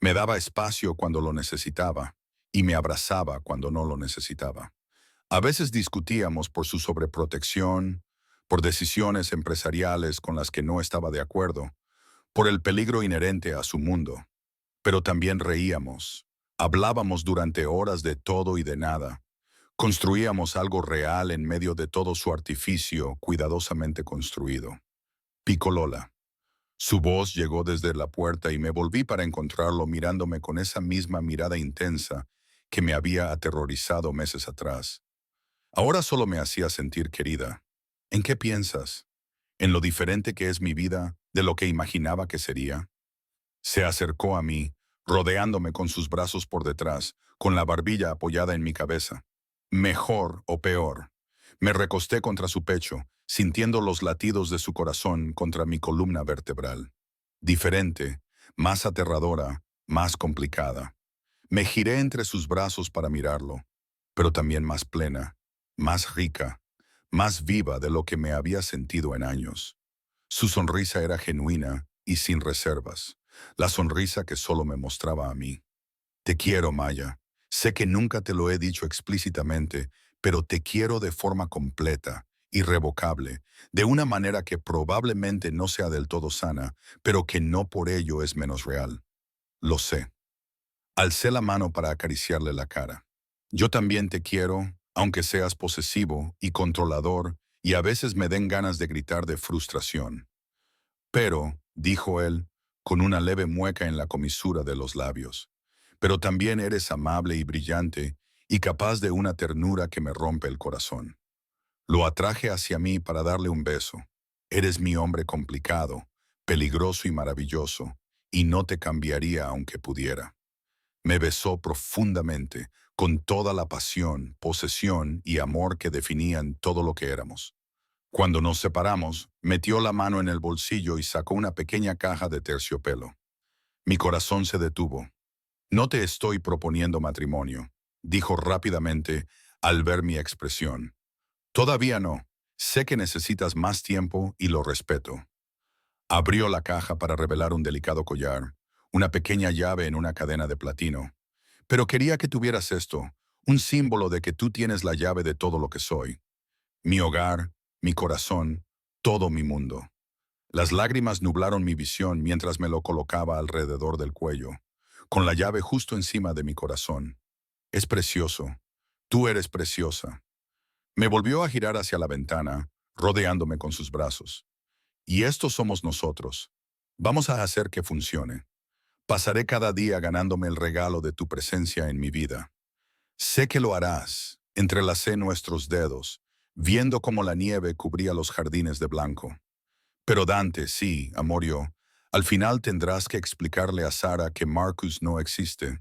Me daba espacio cuando lo necesitaba y me abrazaba cuando no lo necesitaba. A veces discutíamos por su sobreprotección, por decisiones empresariales con las que no estaba de acuerdo, por el peligro inherente a su mundo. Pero también reíamos, hablábamos durante horas de todo y de nada. Construíamos algo real en medio de todo su artificio cuidadosamente construido. Picolola. Su voz llegó desde la puerta y me volví para encontrarlo mirándome con esa misma mirada intensa que me había aterrorizado meses atrás. Ahora solo me hacía sentir querida. ¿En qué piensas? ¿En lo diferente que es mi vida de lo que imaginaba que sería? Se acercó a mí, rodeándome con sus brazos por detrás, con la barbilla apoyada en mi cabeza. Mejor o peor. Me recosté contra su pecho, sintiendo los latidos de su corazón contra mi columna vertebral. Diferente, más aterradora, más complicada. Me giré entre sus brazos para mirarlo, pero también más plena, más rica, más viva de lo que me había sentido en años. Su sonrisa era genuina y sin reservas, la sonrisa que solo me mostraba a mí. Te quiero, Maya. Sé que nunca te lo he dicho explícitamente, pero te quiero de forma completa, irrevocable, de una manera que probablemente no sea del todo sana, pero que no por ello es menos real. Lo sé. Alcé la mano para acariciarle la cara. Yo también te quiero, aunque seas posesivo y controlador, y a veces me den ganas de gritar de frustración. Pero, dijo él, con una leve mueca en la comisura de los labios, pero también eres amable y brillante, y capaz de una ternura que me rompe el corazón. Lo atraje hacia mí para darle un beso. Eres mi hombre complicado, peligroso y maravilloso, y no te cambiaría aunque pudiera. Me besó profundamente, con toda la pasión, posesión y amor que definían todo lo que éramos. Cuando nos separamos, metió la mano en el bolsillo y sacó una pequeña caja de terciopelo. Mi corazón se detuvo. No te estoy proponiendo matrimonio. dijo rápidamente al ver mi expresión. Todavía no. Sé que necesitas más tiempo y lo respeto. Abrió la caja para revelar un delicado collar, una pequeña llave en una cadena de platino. Pero quería que tuvieras esto, un símbolo de que tú tienes la llave de todo lo que soy. Mi hogar, mi corazón, todo mi mundo. Las lágrimas nublaron mi visión mientras me lo colocaba alrededor del cuello, con la llave justo encima de mi corazón. Es precioso. Tú eres preciosa. Me volvió a girar hacia la ventana, rodeándome con sus brazos. Y estos somos nosotros. Vamos a hacer que funcione. Pasaré cada día ganándome el regalo de tu presencia en mi vida. Sé que lo harás. Entrelacé nuestros dedos, viendo cómo la nieve cubría los jardines de blanco. Pero Dante, sí, Amorio, al final tendrás que explicarle a Sara que Marcus no existe.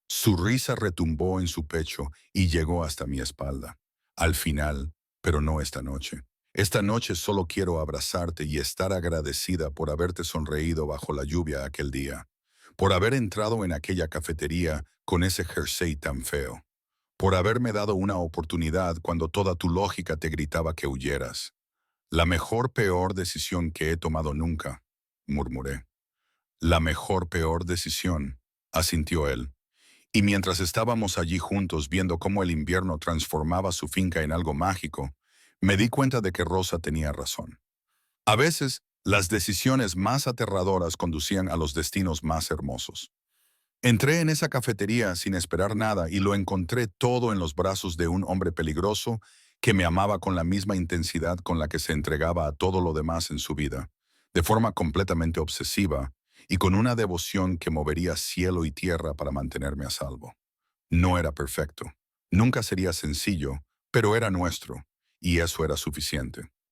Su risa retumbó en su pecho y llegó hasta mi espalda. Al final, pero no esta noche. Esta noche solo quiero abrazarte y estar agradecida por haberte sonreído bajo la lluvia aquel día, por haber entrado en aquella cafetería con ese jersey tan feo, por haberme dado una oportunidad cuando toda tu lógica te gritaba que huyeras. La mejor peor decisión que he tomado nunca, murmuré. La mejor peor decisión, asintió él. Y mientras estábamos allí juntos viendo cómo el invierno transformaba su finca en algo mágico, me di cuenta de que Rosa tenía razón. A veces, las decisiones más aterradoras conducían a los destinos más hermosos. Entré en esa cafetería sin esperar nada y lo encontré todo en los brazos de un hombre peligroso que me amaba con la misma intensidad con la que se entregaba a todo lo demás en su vida, de forma completamente obsesiva y con una devoción que movería cielo y tierra para mantenerme a salvo. No era perfecto, nunca sería sencillo, pero era nuestro, y eso era suficiente.